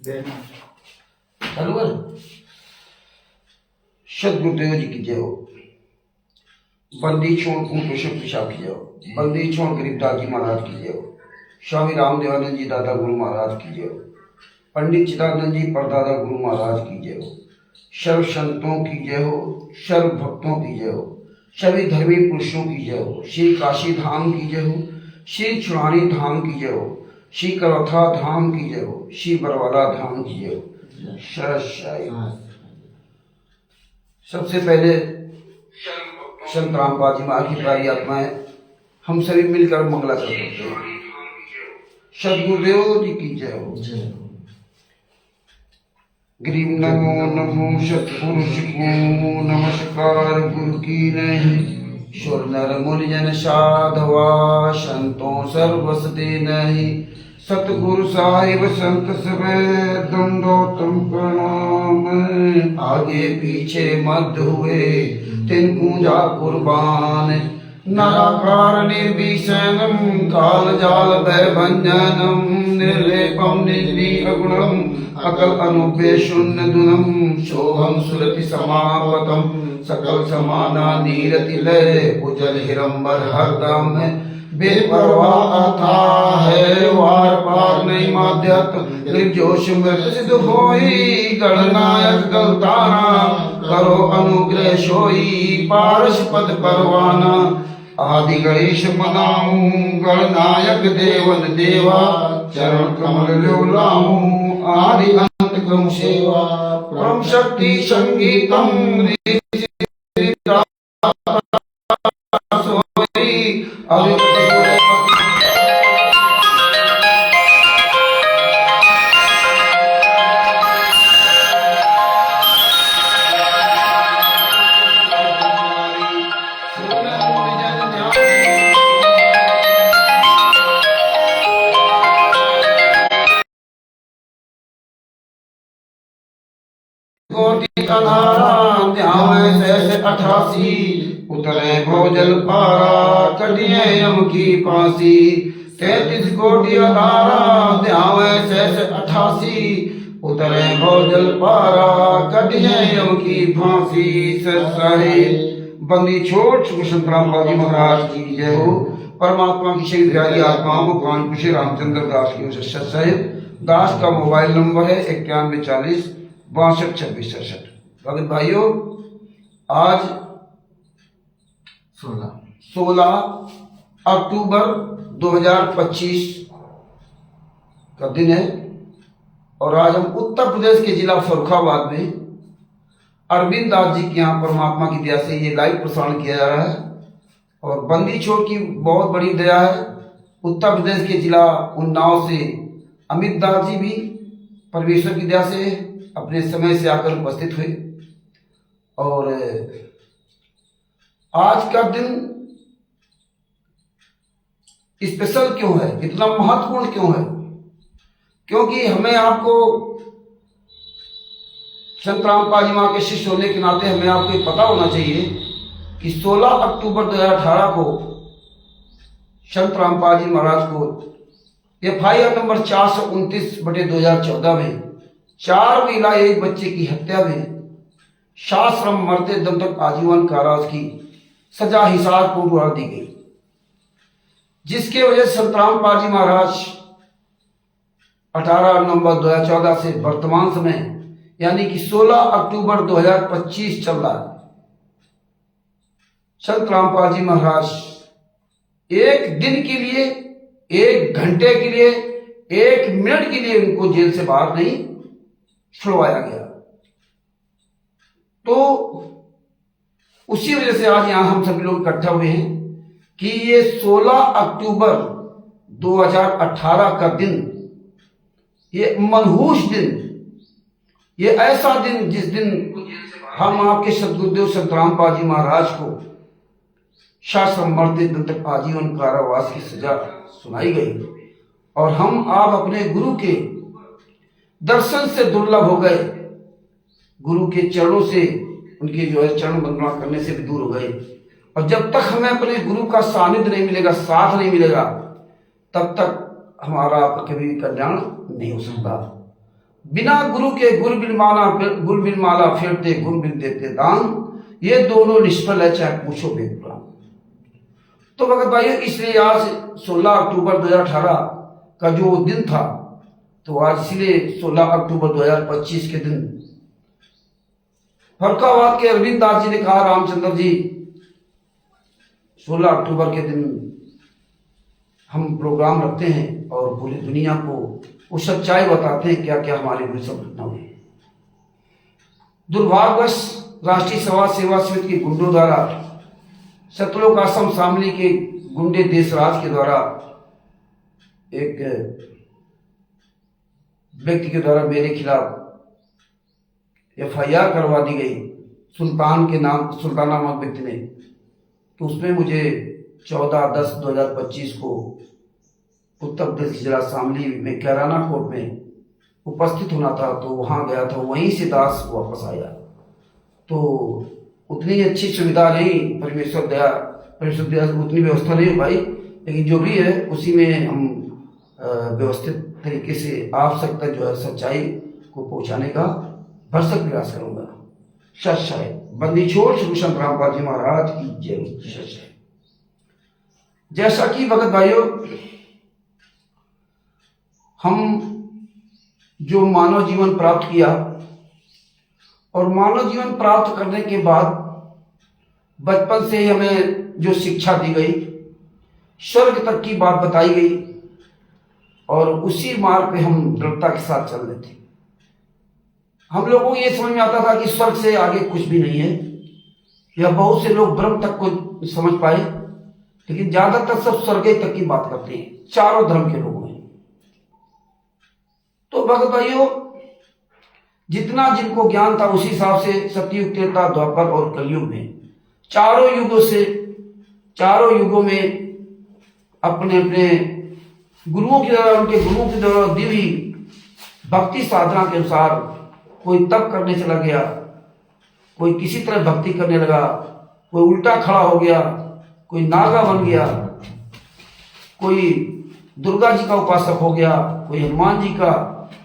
चालू कर। सदगुरुदेव जी की जय हो। बंदी छोड़ कुपोषण पेशाब की जय हो। बंदी छोड़ गरीबदास जी महाराज की जय हो। स्वामी रामदेवानंद जी दादा गुरु महाराज की जय हो। पंडित चिदानंद जी परदादा गुरु महाराज की जय हो। सर्व संतों की जय हो। सर्व भक्तों की जय हो। सभी धर्मी पुरुषों की जय हो। श्री काशी धाम की जय हो। श्री चुरानी धाम की जय हो। श्री करौथा धाम की जय हो। श्री बरवाला धाम की जय हो। सबसे पहले संत रामपाल जी महाराज की प्यारी आत्माएं हम सभी मिलकर मंगला करते हैं। सदगुरुदेव जी की जय हो। गरीब नमो नमो सतपुरुष को नमस्कार गुरु की नहीं। सुर नर मुनि जन साधवा संतों सर्वसते नहीं। सतगुरु साहिब संत सबे दंडोतम प्रणाम। आगे पीछे मध्य हुए तिन पूजा कुर्बान। नराकार निर्विषैनम काल जाल भय भंजनम। निर्लेपम निर्विगुणम अकल अनुपे शून्य दुनम। सोहम सुरति समावतम सकल समाना नीरति लय। उजल हिरंबर हरदम बेपरवाह अथा है। वार पार नहीं माध्यत निर्जोष मृत सिद्ध होई। गणनायक गलताना करो अनुग्रह सोई। पारस पद परवाना आदि गणेश मनाऊं। गणनायक देवन देवा चरण कमल लो लाऊं। आदि अंत क्रम सेवा परम शक्ति संगीतम। उतरे भोजल पारा कटिए यम की फांसी। 33 कोटि अधारा ध्यावे शेष 88। उतरे भोजल पारा कटिए यम की फांसी। सही बंदी छोड़ संत रामपाल जी महाराज की जय हो। परमात्मा की शहीद प्यारी आत्माओं को कानपुर से रामचंद्र दास की ओर से सत्सहित। दास का मोबाइल नंबर है 9140 62 26 67। भगत भाइयों, आज 16 अक्टूबर 2025 का दिन है और आज हम उत्तर प्रदेश के जिला फर्रुखाबाद में अरविंद दास जी के यहाँ परमात्मा की दया से ये लाइव प्रसारण किया जा रहा है। और बंदी छोड़ की बहुत बड़ी दया है। उत्तर प्रदेश के जिला उन्नाव से अमित दास जी भी परमेश्वर की दया से अपने समय से आकर उपस्थित हुए। और आज का दिन स्पेशल क्यों है, इतना महत्वपूर्ण क्यों है? क्योंकि हमें आपको संत रामपाल जी महाराज के शिष्य होने के नाते हमें आपको पता होना चाहिए कि 16 अक्टूबर 2018 को संत रामपाल जी महाराज को FIR नंबर 429/2014 में 4 महिला 1 बच्चे की हत्या में शास्त्रम मरते दम तक आजीवन कारावास की सजा हिसार पूर्व दी गई, जिसके वजह से संत रामपाल जी महाराज 18 नवंबर 2014 से वर्तमान समय यानी कि 16 अक्टूबर 2025 चल रहा है। संत रामपाल जी महाराज एक दिन के लिए, 1 घंटे के लिए, 1 मिनट के लिए उनको जेल से बाहर नहीं छुड़वाया गया। तो उसी वजह से आज यहां हम सभी लोग इकट्ठा हुए हैं कि ये 16 अक्टूबर 2018 का दिन, ये मनहूस दिन, ये ऐसा दिन जिस दिन हम आपके सदगुरुदेव संत रामपाल जी महाराज को शास्त्र मरते दम तक आजीवन कारावास की सजा सुनाई गई और हम आप अपने गुरु के दर्शन से दुर्लभ हो गए, गुरु के चरणों से, उनके जो है चरण वंदना करने से भी दूर हो गए। और जब तक हमें अपने गुरु का सानिध्य नहीं मिलेगा, साथ नहीं मिलेगा, तब तक हमारा कभी कल्याण नहीं हो सकता। बिना गुरु के गुर बिन माला फेरते गुर बिन देते दान, ये दोनों निष्फल है चाहे पूछो वेद पुराण। तो भगत भाइयों, इसलिए आज 16 अक्टूबर 2018 का जो दिन था, तो आज इसलिए 16 अक्टूबर 2025 के दिन फर्रुखाबाद के अरविंद दास जी ने कहा, रामचंद्र जी 16 अक्टूबर के दिन हम प्रोग्राम रखते हैं और पूरी दुनिया को वो सच्चाई बताते हैं क्या क्या हमारे विरुद्ध घटना हुई। दुर्भाग्यवश राष्ट्रीय समाज सेवा समिति के गुंडों द्वारा, सतलोक आश्रम शामली के गुंडे देशराज के द्वारा, एक व्यक्ति के द्वारा मेरे खिलाफ FIR करवा दी गई, सुल्तान नामक व्यक्ति ने। तो उसमें मुझे 14/10/2025 को उत्तर प्रदेश जिला शामली में कैराना कोर्ट में उपस्थित होना था, तो वहाँ गया था, वहीं से दास वापस आया। तो उतनी अच्छी सुविधा नहीं, परमेश्वर दया उतनी व्यवस्था नहीं हो पाई, लेकिन जो भी है उसी में हम व्यवस्थित तरीके से आप तक जो है सच्चाई को पहुंचाने का भरसक प्रयास करूंगा। सच्चाई बंदी छोड़ श्री संतरामपाल जी महाराज की जय। सच्चाई जैसा कि भगत भाइयों, हम जो मानव जीवन प्राप्त किया और मानव जीवन प्राप्त करने के बाद बचपन से ही हमें जो शिक्षा दी गई, स्वर्ग तक की बात बताई गई और उसी मार्ग पे हम दृढ़ता के साथ चल रहे थे। हम लोगों को ये समझ में आता था कि स्वर्ग से आगे कुछ भी नहीं है, या बहुत से लोग ब्रह्म तक को समझ पाए, लेकिन ज्यादातर सब स्वर्ग तक की बात करते हैं चारों धर्म के लोगों में। तो भगत भाइयों, जितना जिनको ज्ञान था उसी हिसाब से सतयुग, त्रेता, द्वापर और कलयुग में चारों युगों में अपने अपने गुरुओं की द्वारा, उनके गुरुओं की द्वारा दी हुई भक्ति साधना के अनुसार कोई तप करने चला गया, कोई किसी तरह भक्ति करने लगा, कोई उल्टा खड़ा हो गया, कोई नागा बन गया, कोई दुर्गा जी का उपासक हो गया, कोई हनुमान जी का,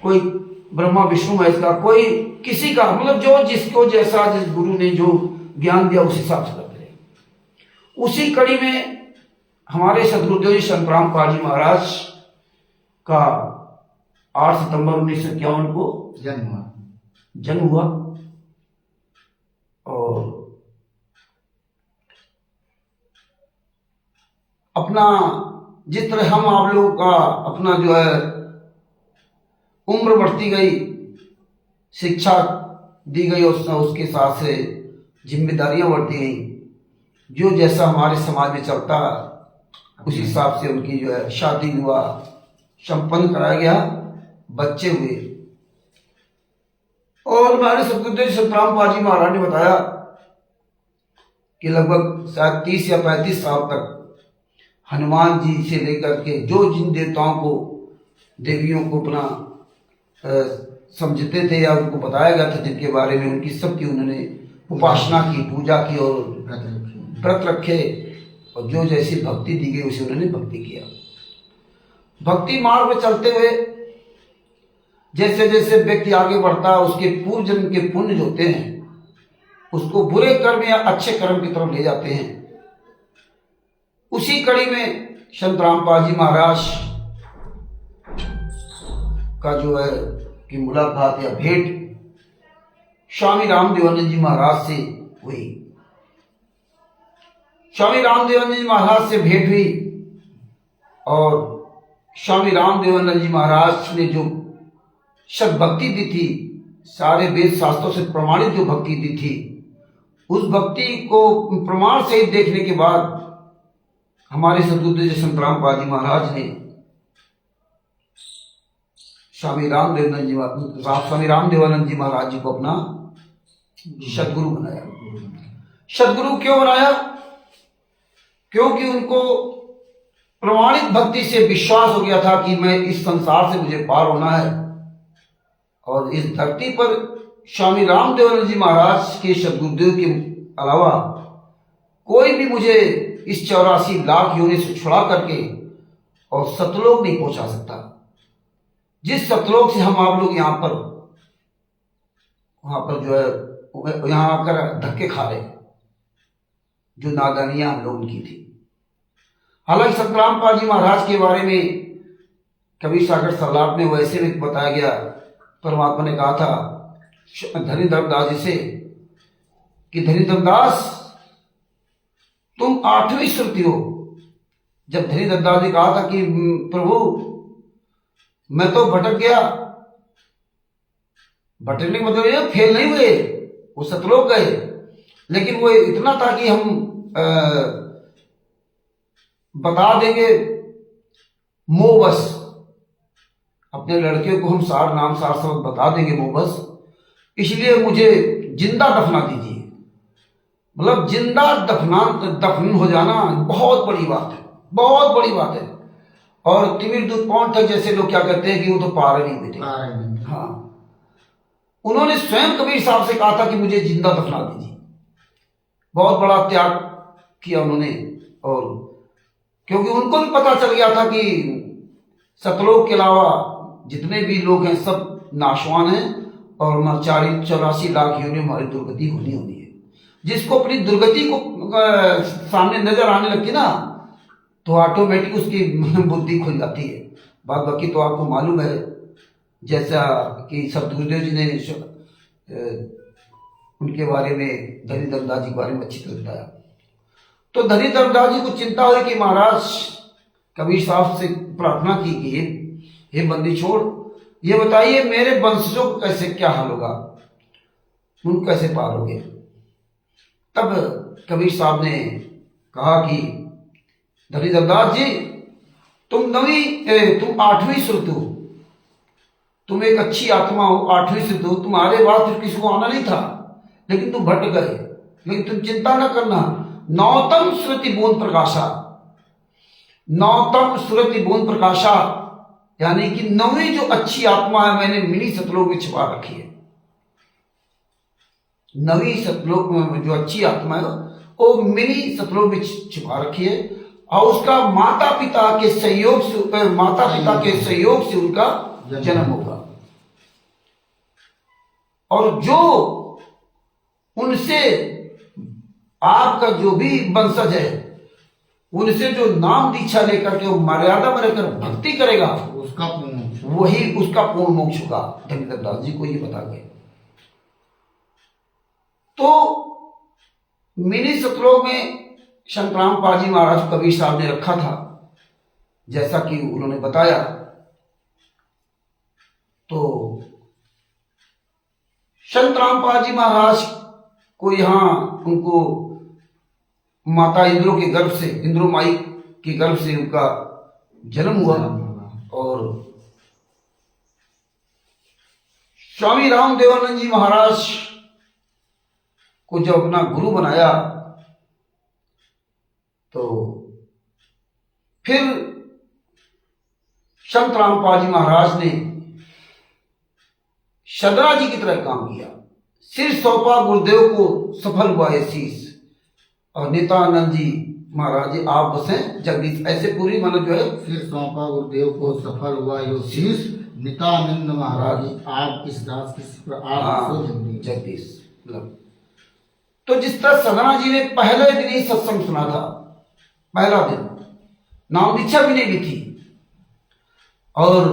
कोई ब्रह्मा विष्णु महेश का, कोई किसी का, मतलब जो जिसको जैसा जिस गुरु ने जो ज्ञान दिया उस हिसाब से करते रहे। उसी कड़ी में हमारे सदगुरुदेव जी संतरामपाल जी महाराज का 8 सितंबर 1951 को जन्म हुआ। और अपना जिस तरह हम आप लोगों का अपना जो है उम्र बढ़ती गई, शिक्षा दी गई, उसके साथ से जिम्मेदारियां बढ़ती गई, जो जैसा हमारे समाज में चलता उस हिसाब से उनकी जो है शादी हुआ, संपन्न कराया गया, बच्चे हुए। और हमारे सदगुरुदेव संतरामपाल जी महाराज ने बताया कि लगभग शायद 30 या 35 साल तक हनुमान जी से लेकर के जो जिन देवताओं को, देवियों को अपना समझते थे या उनको बताया गया था, जिनके बारे में उनकी सबकी उन्होंने उपासना की, पूजा की और व्रत रखे, और जो जैसी भक्ति दी गई उसे उन्होंने भक्ति किया। भक्ति मार्ग में चलते हुए जैसे जैसे व्यक्ति आगे बढ़ता है, उसके पूर्व जन्म के पुण्य जो होते हैं उसको बुरे कर्म या अच्छे कर्म की तरफ ले जाते हैं। उसी कड़ी में संतरामपाल जी महाराज का जो है कि मुलाकात या भेंट स्वामी रामदेवानंद जी महाराज से हुई। स्वामी रामदेवानंद जी महाराज से भेंट हुई और स्वामी रामदेवानंद जी महाराज ने जो शब्द भक्ति दी थी, सारे वेद शास्त्रों से प्रमाणित जो भक्ति दी थी, उस भक्ति को प्रमाण सहित देखने के बाद हमारे सदगुरुदेव संतरामपाल जी महाराज ने स्वामी रामदेवानंद जी महाराज जी को अपना सदगुरु बनाया। सदगुरु क्यों बनाया? क्योंकि उनको प्रमाणित भक्ति से विश्वास हो गया था कि मैं इस संसार से मुझे पार होना है, और इस धरती पर स्वामी रामदेवानंद जी महाराज के सदगुरुदेव के अलावा कोई भी मुझे इस 84 लाख योनि से छुड़ा करके और सतलोक नहीं पहुंचा सकता। जिस सतलोक से हम आप लोग यहाँ पर वहां पर जो है यहाँ आकर धक्के खा रहे, जो नादानियां हम लोगों की थी। हालांकि संतराम पाल जी महाराज के बारे में कबीर सागर सरलाट में वैसे भी बताया गया, परमात्मा ने कहा था धनीधर दास जी से कि धनीधर दास तुम 8वीं श्रुति हो। जब धनीधर दास जी कहा था कि प्रभु मैं तो भटक गया, भटकने का मतलब ये फेल नहीं हुए, वो सतलोक गए, लेकिन वो इतना था कि हम बता देंगे मोबस, अपने लड़के को हम सार नाम सार शब्द बता देंगे मोबस, इसलिए मुझे जिंदा दफना दीजिए। मतलब जिंदा दफन हो जाना बहुत बड़ी बात है, बहुत बड़ी बात है। और तिमिर दूध पौंड तक जैसे लोग क्या कहते हैं कि वो तो पार नहीं बेटे। हाँ, उन्होंने स्वयं कबीर साहब से कहा था कि मुझे जिंदा दफना दीजिए। बहुत बड़ा त्याग किया उन्होंने, और क्योंकि उनको भी पता चल गया था कि सतलोक के अलावा जितने भी लोग हैं सब नाशवान हैं और 84 लाख योनि हमारी दुर्गति होनी है। जिसको अपनी दुर्गति को सामने नजर आने लगती ना, तो ऑटोमेटिक उसकी बुद्धि खुल जाती है। बात बाकी तो आपको मालूम है, जैसा कि सतगुरुदेव जी ने उनके बारे में धनीधर दास जी के बारे में अच्छी तरह बताया। तो धनीधर दास जी को चिंता हुई कि महाराज कबीर साहब से प्रार्थना की कि हे बंदी छोड़, ये बताइए मेरे वंशजों को कैसे क्या हाल होगा, उनको कैसे पार होगे। तब कबीर साहब ने कहा कि धनीधर दास जी तुम 8वीं श्रुति हो, तुम एक अच्छी आत्मा हो, 8वीं श्रुति हो, तुम्हारे बाद फिर किसी को आना नहीं था, लेकिन तुम भटक गए। लेकिन तुम चिंता न करना, 9तम श्रुति बोध प्रकाशा, 9तम श्रुति बोध प्रकाशा, यानी कि 9वीं जो अच्छी आत्मा है मैंने मिनी सतलोक में छिपा रखी है। 9वीं सतलोक में जो अच्छी आत्मा है वो मिनी सतलोक में छिपा रखी है, और उसका माता पिता के सहयोग से उनका जन्म होगा। और जो उनसे आपका जो भी वंशज है, उनसे जो नाम दीक्षा लेकर के वो मर्यादा में रहकर भक्ति करेगा, उसका पूर्ण मोक्ष होगा। धनीधर दास जी को ये बता गए। तो मिनी सतलोक में संतराम पाल जी महाराज कबीर साहब ने रखा था, जैसा कि उन्होंने बताया। तो संतराम पाल जी महाराज को यहां उनको माता इंद्रो के गर्भ से, इंद्रो माई के गर्भ से उनका जन्म हुआ। और स्वामी राम देवानंद जी महाराज को जब अपना गुरु बनाया, तो फिर संतराम पाल जी महाराज ने सदरा जी की तरह काम किया। सिर सौंपा गुरुदेव को सफल हुआ ये शीश, और नित्यानंद जी महाराज जी आप बसे जगदीश, ऐसे पूरी मतलब जो है सिर सौंपा गुरुदेव को सफल हुआ यो शीश, नित्यानंद महाराज जी आप इस दास की आप जगदीश। मतलब तो जिस तरह सदना जी ने पहले दिन ही सत्संग सुना था, पहला दिन नाम दीक्षा भी नहीं ली थी, और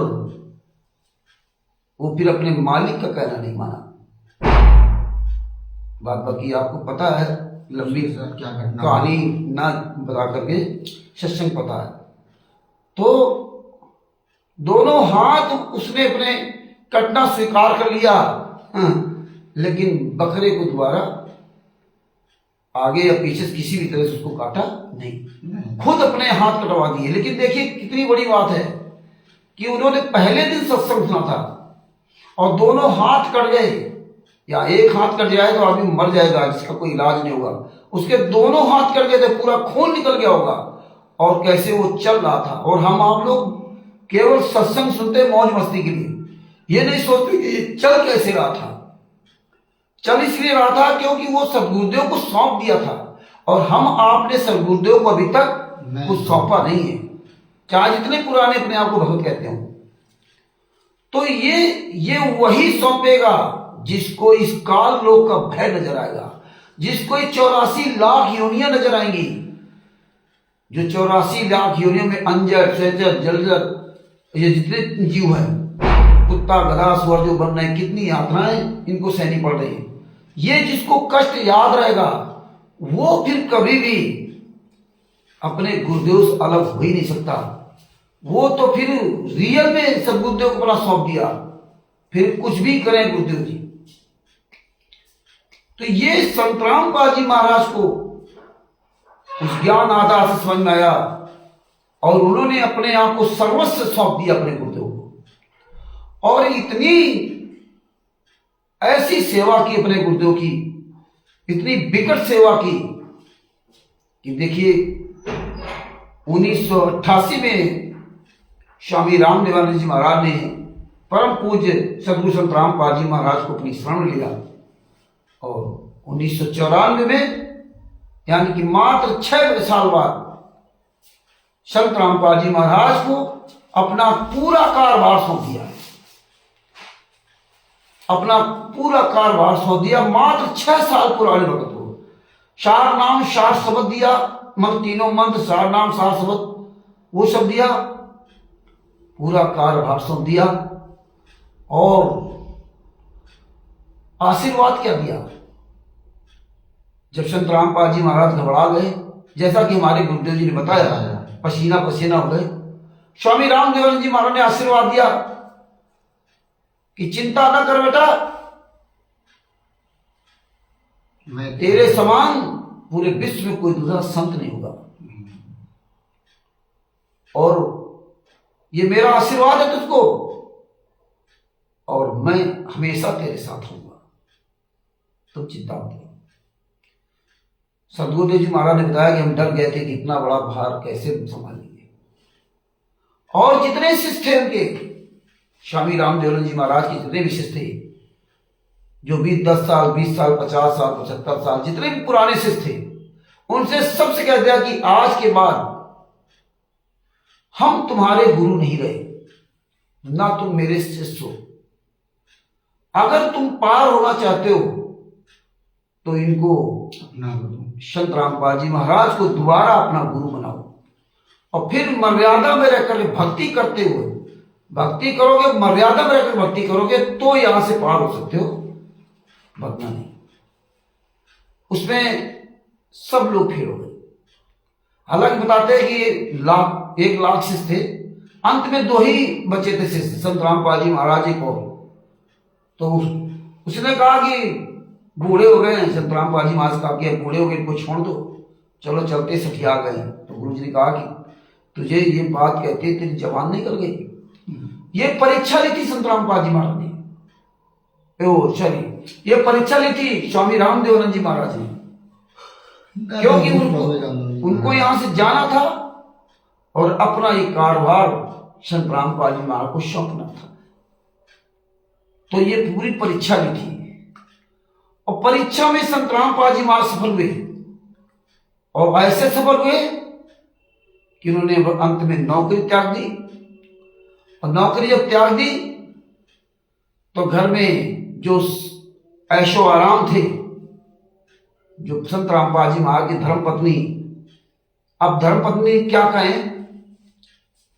वो फिर अपने मालिक का कहना नहीं माना। बात बाकी आपको पता है, लंबी क्या घटना कहानी ना बता करके सत्संग पता है। तो दोनों हाथ उसने अपने कटना स्वीकार कर लिया, लेकिन बकरे को दोबारा आगे या पीछे से किसी भी तरह से उसको काटा नहीं, खुद अपने हाथ कटवा दिए। लेकिन देखिए कितनी बड़ी बात है कि उन्होंने पहले दिन सत्संग सुना था और दोनों हाथ कट गए, या एक हाथ कट जाए तो आदमी मर जाएगा जिसका कोई इलाज नहीं होगा, उसके दोनों हाथ कट गए थे, पूरा खून निकल गया होगा, और कैसे वो चल रहा था। और हम आप लोग केवल सत्संग सुनते मौज मस्ती के लिए, ये नहीं सोचते कि चल कैसे रहा था। चल इसलिए रहा था क्योंकि वो सदगुरुदेव को सौंप दिया था, और हम आपने सदगुरुदेव को अभी तक कुछ सौंपा नहीं है, चाहे जितने पुराने अपने आप को भगत कहते हो। तो ये वही सौंपेगा जिसको इस काल लोक का भय नजर आएगा, जिसको 84 लाख योनियां नजर आएंगी, जो 84 लाख योनियों में अंजर, सहजर, जलजर, ये जितने जीव हैं, कुत्ता, गधा, सुअर जो बन रहे हैं, कितनी यातनाएं इनको सहनी पड़ रही है, ये जिसको कष्ट याद रहेगा वो फिर कभी भी अपने गुरुदेव से अलग हो ही नहीं सकता। वो तो फिर रियल में सब गुरुदेव को अपना सौंप दिया, फिर कुछ भी करें गुरुदेव जी। तो ये संत रामपाल जी महाराज को उस ज्ञान आधार से समझ में आया और उन्होंने अपने आप को सर्वस्व सौंप दिया अपने गुरुदेव को, और इतनी ऐसी सेवा की अपने गुरुदेव की, इतनी विकट सेवा की कि देखिए 1988 में स्वामी रामदेवानंद जी महाराज ने परम पूज्य सदगुरु संत रामपाल जी महाराज को अपनी शरण लिया, और 1994 में यानी कि मात्र 6 साल बाद संत रामपाल जी महाराज को अपना पूरा कारभार सौंप दिया, अपना पूरा कारभार सौंप दिया। मात्र 6 साल पुराने वक्त को सार नाम सार शब्द दिया, मंत्र, तीनों मंत्र, सार नाम सार शब्द, वो सब दिया, पूरा कारभार सौंप दिया। और आशीर्वाद क्या दिया? जब संत रामपाल जी महाराज घबरा गए, जैसा कि हमारे गुरुदेव जी ने बताया, पसीना पसीना हो गए, स्वामी रामदेवानंद जी महाराज ने आशीर्वाद दिया कि चिंता न कर बेटा, तेरे समान पूरे विश्व में कोई दूसरा संत नहीं होगा, और ये मेरा आशीर्वाद है तुझको, और मैं हमेशा तेरे साथ रहूंगा, तुम चिंता मत करो। सदगुरुदेव जी महाराज ने बताया कि हम डर गए थे कि इतना बड़ा भार कैसे संभालेंगे, और जितने शिष्य थे उनके, स्वामी रामदेवानंद जी महाराज के जितने भी शिष्य थे, जो भी 10 साल, 20 साल, 50 साल, 75 साल, जितने भी पुराने शिष्य थे, उनसे सबसे कह दिया कि आज के बाद हम तुम्हारे गुरु नहीं रहे, ना तुम मेरे शिष्य हो। अगर तुम पार होना चाहते हो तो इनको अपना संत रामपाल जी महाराज को दोबारा अपना गुरु बनाओ, और फिर मर्यादा में रहकर भक्ति करते हुए, भक्ति करोगे, मर्यादा में रहकर भक्ति करोगे तो यहां से पार हो सकते हो, भगना नहीं। उसमें सब लोग फेल हो गए। हालांकि बताते हैं कि 1 लाख शिष्य थे, अंत में 2 ही बचे थे शिष्य, संत रामपाल जी महाराज एक और। तो उसने कहा कि बूढ़े हो गए, संत रामपाल जी महाराज कहा कि बूढ़े हो गए, इनको छोड़ दो, चलो चलते सठिया गए। तो गुरु जी ने कहा कि तुझे ये बात कहती है, तेरी जबान निकल गई। ये परीक्षा ली थी संत रामपाल जी महाराज ने, ये परीक्षा ली थी स्वामी रामदेवानंद जी महाराज ने, क्योंकि उनको यहां से जाना था और अपना ये कारभार संत रामपाल जी महाराज को सौंपना था। तो ये पूरी परीक्षा ली थी, और परीक्षा में संत रामपाल जी महाराज सफल हुए, और ऐसे सफल हुए कि उन्होंने अंत में नौकरी त्याग दी, और नौकरी जब त्याग दी तो घर में जो ऐशो आराम थे, जो संत रामपाल जी महाराज की धर्मपत्नी, अब धर्मपत्नी क्या कहें,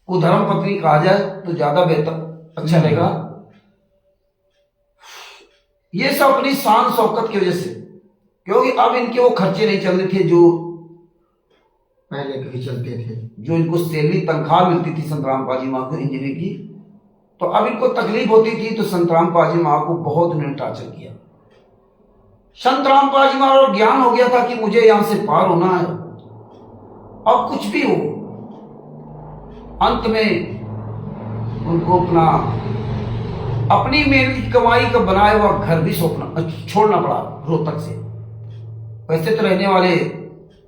वो धर्मपत्नी कहा जाए तो ज्यादा बेहतर अच्छा रहेगा, ये सब अपनी शान शौकत की वजह से, क्योंकि अब इनके वो खर्चे नहीं चल रहे थे जो पहले कभी चलते थे, जो इनको सैलरी तनख्वाह मिलती थी संत रामपाल जी महाराज को इंजीनियर की, तो अब इनको तकलीफ होती थी। तो संत रामपाल जी महाराज को बहुत उन्होंने टार्चर किया। संत रामपाल जी महाराज को ज्ञान हो गया था कि मुझे यहां से पार होना है, अब कुछ भी हो। अंत में उनको अपनी मेहनत की कमाई का बनाया हुआ घर भी छोड़ना पड़ा रोहतक से। वैसे तो रहने वाले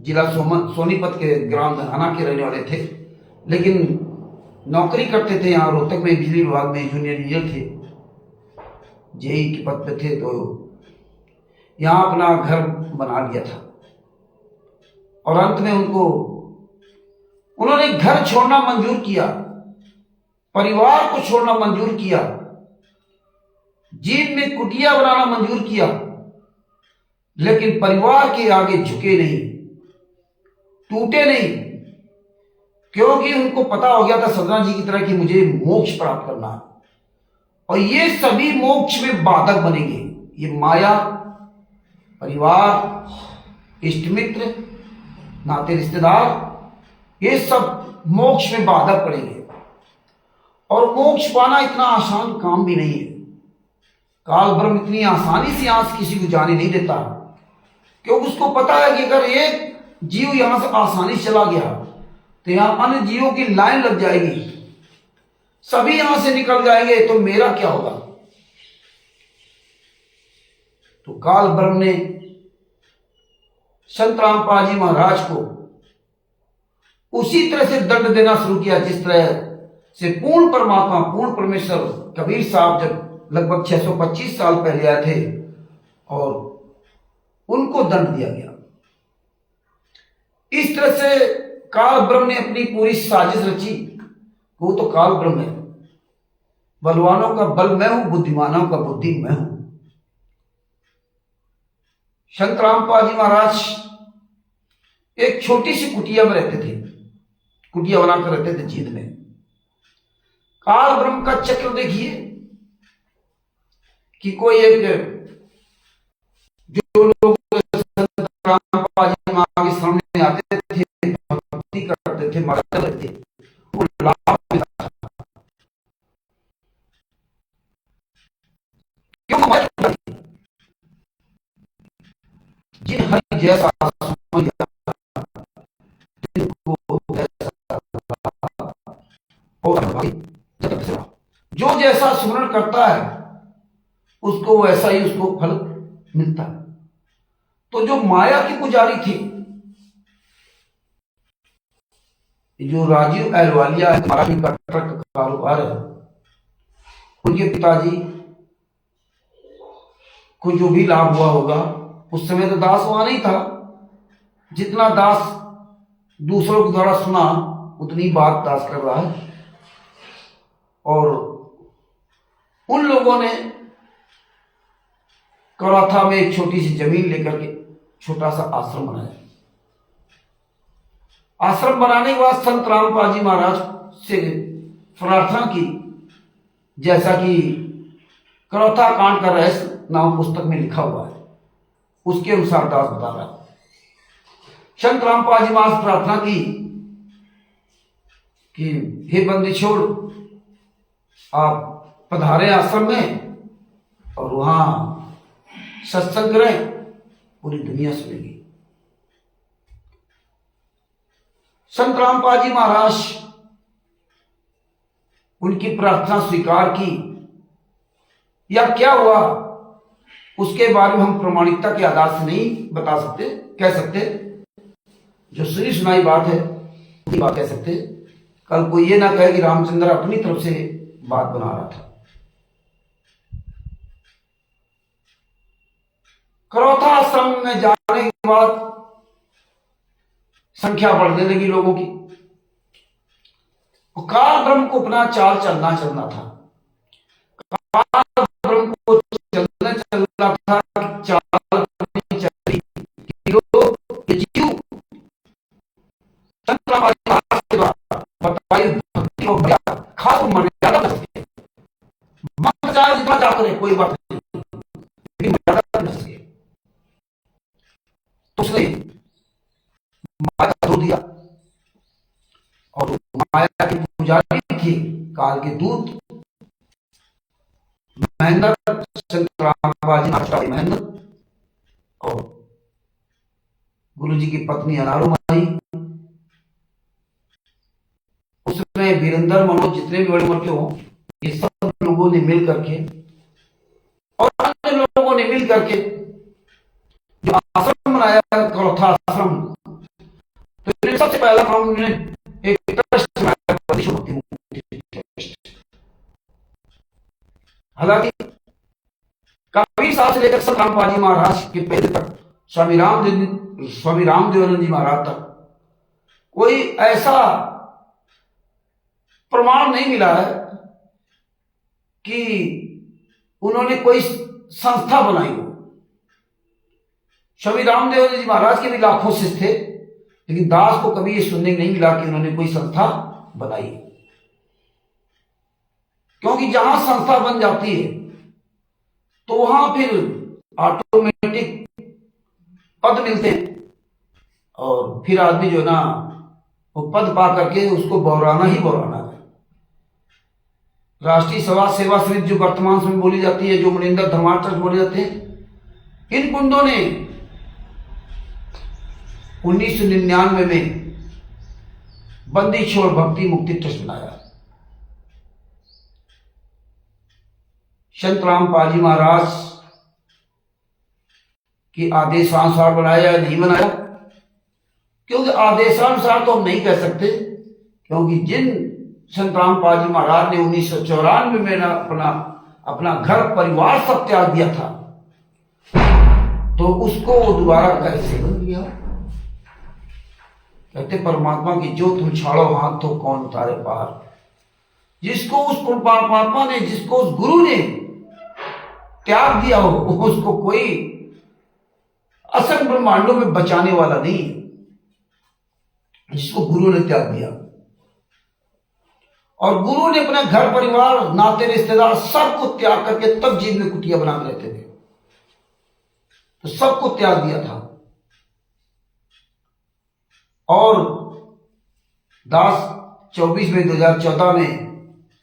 जिला सोनीपत के ग्राम धनाना के रहने वाले थे, लेकिन नौकरी करते थे यहाँ रोहतक में, बिजली विभाग में जूनियर इंजीनियर थे, जेई के पद पे थे, तो यहाँ अपना घर बना लिया था। और अंत में उन्होंने घर छोड़ना मंजूर किया, परिवार को छोड़ना मंजूर किया, जीप में कुटिया बनाना मंजूर किया, लेकिन परिवार के आगे झुके नहीं, टूटे नहीं, क्योंकि उनको पता हो गया था सदना जी की तरह कि मुझे मोक्ष प्राप्त करना है और ये सभी मोक्ष में बाधक बनेंगे। ये माया, परिवार, इष्ट मित्र, नाते रिश्तेदार, ये सब मोक्ष में बाधक पड़ेंगे। और मोक्ष पाना इतना आसान काम भी नहीं है। काल ब्रह्म इतनी आसानी से यहां से किसी को जाने नहीं देता, क्योंकि उसको पता है कि अगर एक जीव यहां से आसानी से चला गया तो यहां अन्य जीवों की लाइन लग जाएगी, सभी यहां से निकल जाएंगे, तो मेरा क्या होगा। तो काल ब्रह्म ने संत रामपाल जी महाराज को उसी तरह से दंड देना शुरू किया जिस तरह से पूर्ण परमात्मा, पूर्ण परमेश्वर कबीर साहब जब लगभग 625 साल पहले आए थे और उनको दंड दिया गया। इस तरह से काल ब्रह्म ने अपनी पूरी साजिश रची। वो तो काल ब्रह्म है, बलवानों का बल मैं हूं, बुद्धिमानों का बुद्धि मैं हूं। संत रामपाल जी महाराज एक छोटी सी कुटिया में रहते थे, कुटिया बनाकर रहते थे जींद में। काल ब्रह्म का चक्र देखिए कि कोई एक जो लोग संत रामपाल जी महाराज के सामने आते थे, भक्ति करते थे, मरते थे, वो लाभ मिलता था। क्यों जिन हरि जैसा जो जैसा स्मरण करता है उसको वैसा ही उसको फल मिलता है। तो जो माया की पुजारी थी, जो राजीव अहलवालिया है, महाराष्ट्र का ट्रक का कारोबार है, उनके पिताजी को जो भी लाभ हुआ होगा, उस समय तो दास वहां नहीं था, जितना दास दूसरों के द्वारा सुना उतनी बात दास कर रहा है। और उन लोगों ने करौथा में एक छोटी सी जमीन लेकर के छोटा सा आश्रम बनाया। आश्रम बनाने के बाद संत रामपाल जी महाराज से प्रार्थना की, जैसा कि करौथा कांड का रहस्य नाम पुस्तक में लिखा हुआ है, उसके अनुसार दास बता रहा है। संत रामपाल जी महाराज प्रार्थना की कि हे बंदी छोड़, आप पधारे आश्रम में और वहां सत्संग करें, पूरी दुनिया सुनेगी। संत रामपाल जी महाराज उनकी प्रार्थना स्वीकार की, या क्या हुआ उसके बारे में हम प्रमाणिकता के आधार से नहीं बता सकते, कह सकते। जो सुनी सुनाई बात है वही बात कह सकते। कल कोई ये ना कहे कि रामचंद्र अपनी तरफ से बात बना रहा था। करौथा आश्रम में जाने के बाद संख्या बढ़ने लगी लोगों की। काल ब्रह्म को अपना चाल चलना था। काल ब्रह्म को चलना था, चाल अपनी चली कि ये जीव संत रामपाल जी महाराज के द्वारा बताई भक्ति और खास मर्यादा कर सके। मन चाहे जितना चाह करे कोई बात नहीं, लेकिन मर्यादा कर सके। तो उसने माया धो दिया, और माया की पुजारी थी काल के दूत महेंद्र, संत रामपाल जी महाराज महेंद्र, और गुरु जी की पत्नी अनारू माई, उसमें वीरेंद्र, मनोज, जितने भी बड़े उम्र के हो, ये सब लोगों ने मिल करके और अन्य लोगों ने मिल करके जो आश्रम बनाया, करौथा आश्रम, तो सबसे पहला काम उन्होंने एक ट्रस्ट बनाया, हालांकि कबीर साहब से लेकर संत रामपाल जी महाराज के पहले तक, स्वामी रामदेवानंद जी महाराज तक कोई ऐसा प्रमाण नहीं मिला है कि उन्होंने कोई संस्था बनाई हो। स्वामी रामदेव जी महाराज के भी लाखों शिष्य थे, लेकिन दास को कभी ये सुनने नहीं मिला कि उन्होंने कोई संस्था बनाई। क्योंकि जहां संस्था बन जाती है तो वहां फिर ऑटोमेटिक पद मिलते हैं, और फिर आदमी जो है ना वो पद पा करके उसको बौराना ही बौराना है। राष्ट्रीय समाज सेवा समिति जो वर्तमान समय बोली जाती है, जो मनिंदर धर्मार्थ ट्रस्ट बोले जाते हैं, इन कुंडों ने 1999 में बंदी छोड़ भक्ति मुक्ति ट्रस्ट बनाया। संत रामपाल जी महाराज के आदेशानुसार बनाया या नहीं बनाया, क्योंकि आदेशानुसार तो हम नहीं कह सकते, क्योंकि जिन संत रामपाल जी महाराज ने 1994 में अपना घर परिवार सब त्याग दिया था, तो उसको दोबारा कैसे बन गया? कहते परमात्मा की जो तुम छाड़ो हाथ तो कौन उतारे पार। जिसको उस परमात्मा ने, जिसको उस गुरु ने त्याग दिया हो, उसको कोई असंख्य ब्रह्मांडों में बचाने वाला नहीं, जिसको गुरु ने त्याग दिया। और गुरु ने अपने घर परिवार नाते रिश्तेदार सबको त्याग करके तब जीव में कुटिया बना के रहते थे, तो सबको त्याग दिया था। और दास 24 में 2014 में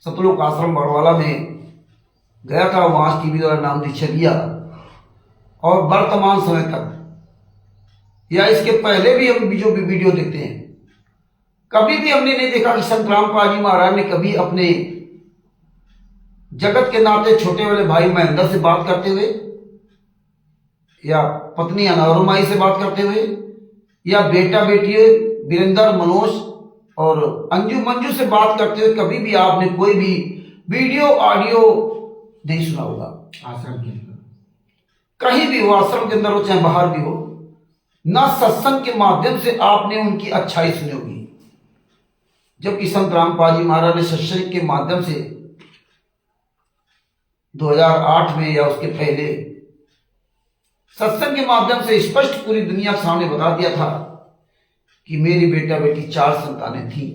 सतलोक आश्रम बड़वाला में गया था, वहां टीवी द्वारा नाम दीक्षा लिया। और वर्तमान समय तक या इसके पहले भी हम जो भी वीडियो देखते हैं, कभी भी हमने नहीं देखा कि संत रामपाल जी महाराज ने कभी अपने जगत के नाते छोटे वाले भाई महेंद्र से बात करते हुए, या पत्नी अनौरमाई से बात करते हुए, या बेटा बेटी वीरेंद्र मनोज और अंजू मंजू से बात करते हुए कभी भी आपने कोई भी वीडियो ऑडियो नहीं सुना होगा। आश्रम के अंदर कहीं भी हो, आश्रम के अंदर हो चाहे बाहर भी हो, ना सत्संग के माध्यम से आपने उनकी अच्छाई सुनी होगी। जबकि संत रामपाल जी महाराज ने सत्संग के माध्यम से 2008 में या उसके पहले सत्संग के माध्यम से स्पष्ट पूरी दुनिया के सामने बता दिया था कि मेरी बेटा बेटी 4 संतानें थी।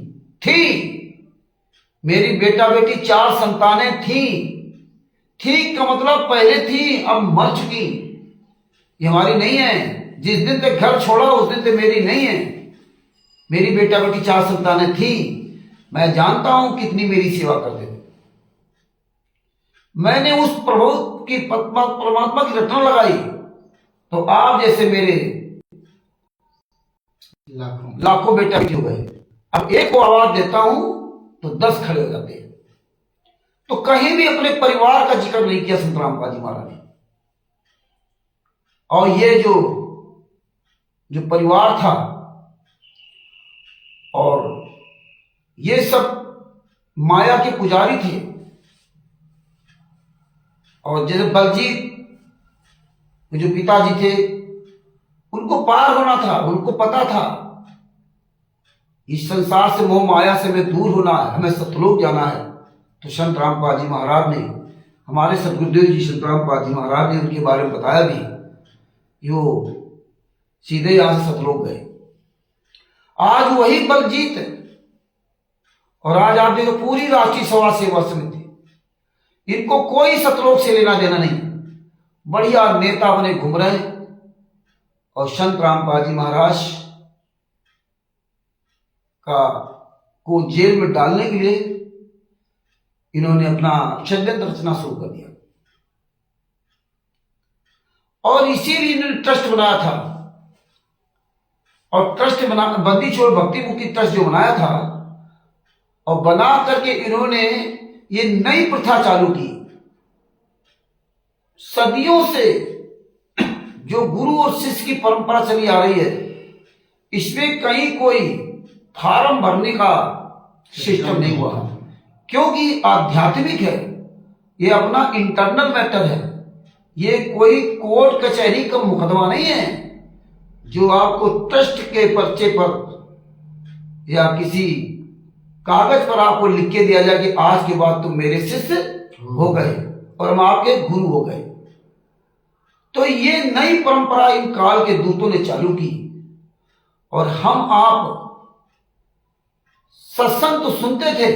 मेरी बेटा बेटी 4 संतानें थी का मतलब पहले थी, अब मर चुकी। ये हमारी नहीं है। जिस दिन तक घर छोड़ा उस दिन तक मेरी नहीं है। मेरी बेटा बेटी 4 संतानें थी। मैं जानता हूं कितनी मेरी सेवा करते थे। मैंने उस प्रभु की परमात्मा की रटना लगाई, तो आप जैसे मेरे लाखों बेटा बेटी हो गए। अब एक को आवाज देता हूं तो 10 खड़े हो जाते हैं। तो कहीं भी अपने परिवार का जिक्र नहीं किया संत रामपाल जी महाराज ने। और ये जो परिवार था, और ये सब माया के पुजारी थे। और जैसे बलजीत जो पिताजी थे, उनको पार होना था, उनको पता था इस संसार से, मोह माया से हमें दूर होना है, हमें सतलोक जाना है। तो संत रामपाल जी महाराज ने, हमारे सतगुरुदेव जी संत रामपाल जी महाराज ने उनके बारे में बताया भी, यो सीधे यहां से सतलोक गए। आज वही बलजीत है। और आज आप देखो पूरी राष्ट्रीय समाज सेवा समिति, इनको कोई सतलोक से लेना देना नहीं, बढ़िया नेता बने घूम रहे। और संत रामपाल जी महाराज को जेल में डालने के लिए इन्होंने अपना षड्यंत्र रचना शुरू कर दिया। और इसीलिए इन्होंने ट्रस्ट बनाया था। और ट्रस्ट बंदी छोड़ भक्ति मुक्ति ट्रस्ट जो बनाया था, और बना करके इन्होंने ये नई प्रथा चालू की। सदियों से जो गुरु और शिष्य की परंपरा चली आ रही है, इसमें कहीं कोई फार्म भरने का सिस्टम नहीं हुआ, क्योंकि आध्यात्मिक है। ये अपना इंटरनल मैटर है। ये कोई कोर्ट कचहरी का मुकदमा नहीं है जो आपको ट्रस्ट के पर्चे पर या किसी कागज पर आपको लिख के दिया जाए कि आज के बाद तुम मेरे शिष्य हो गए। और हम आपके गुरु हो गए। तो ये नई परंपरा इन काल के दूतों ने चालू की और हम आप सत्संग तो सुनते थे,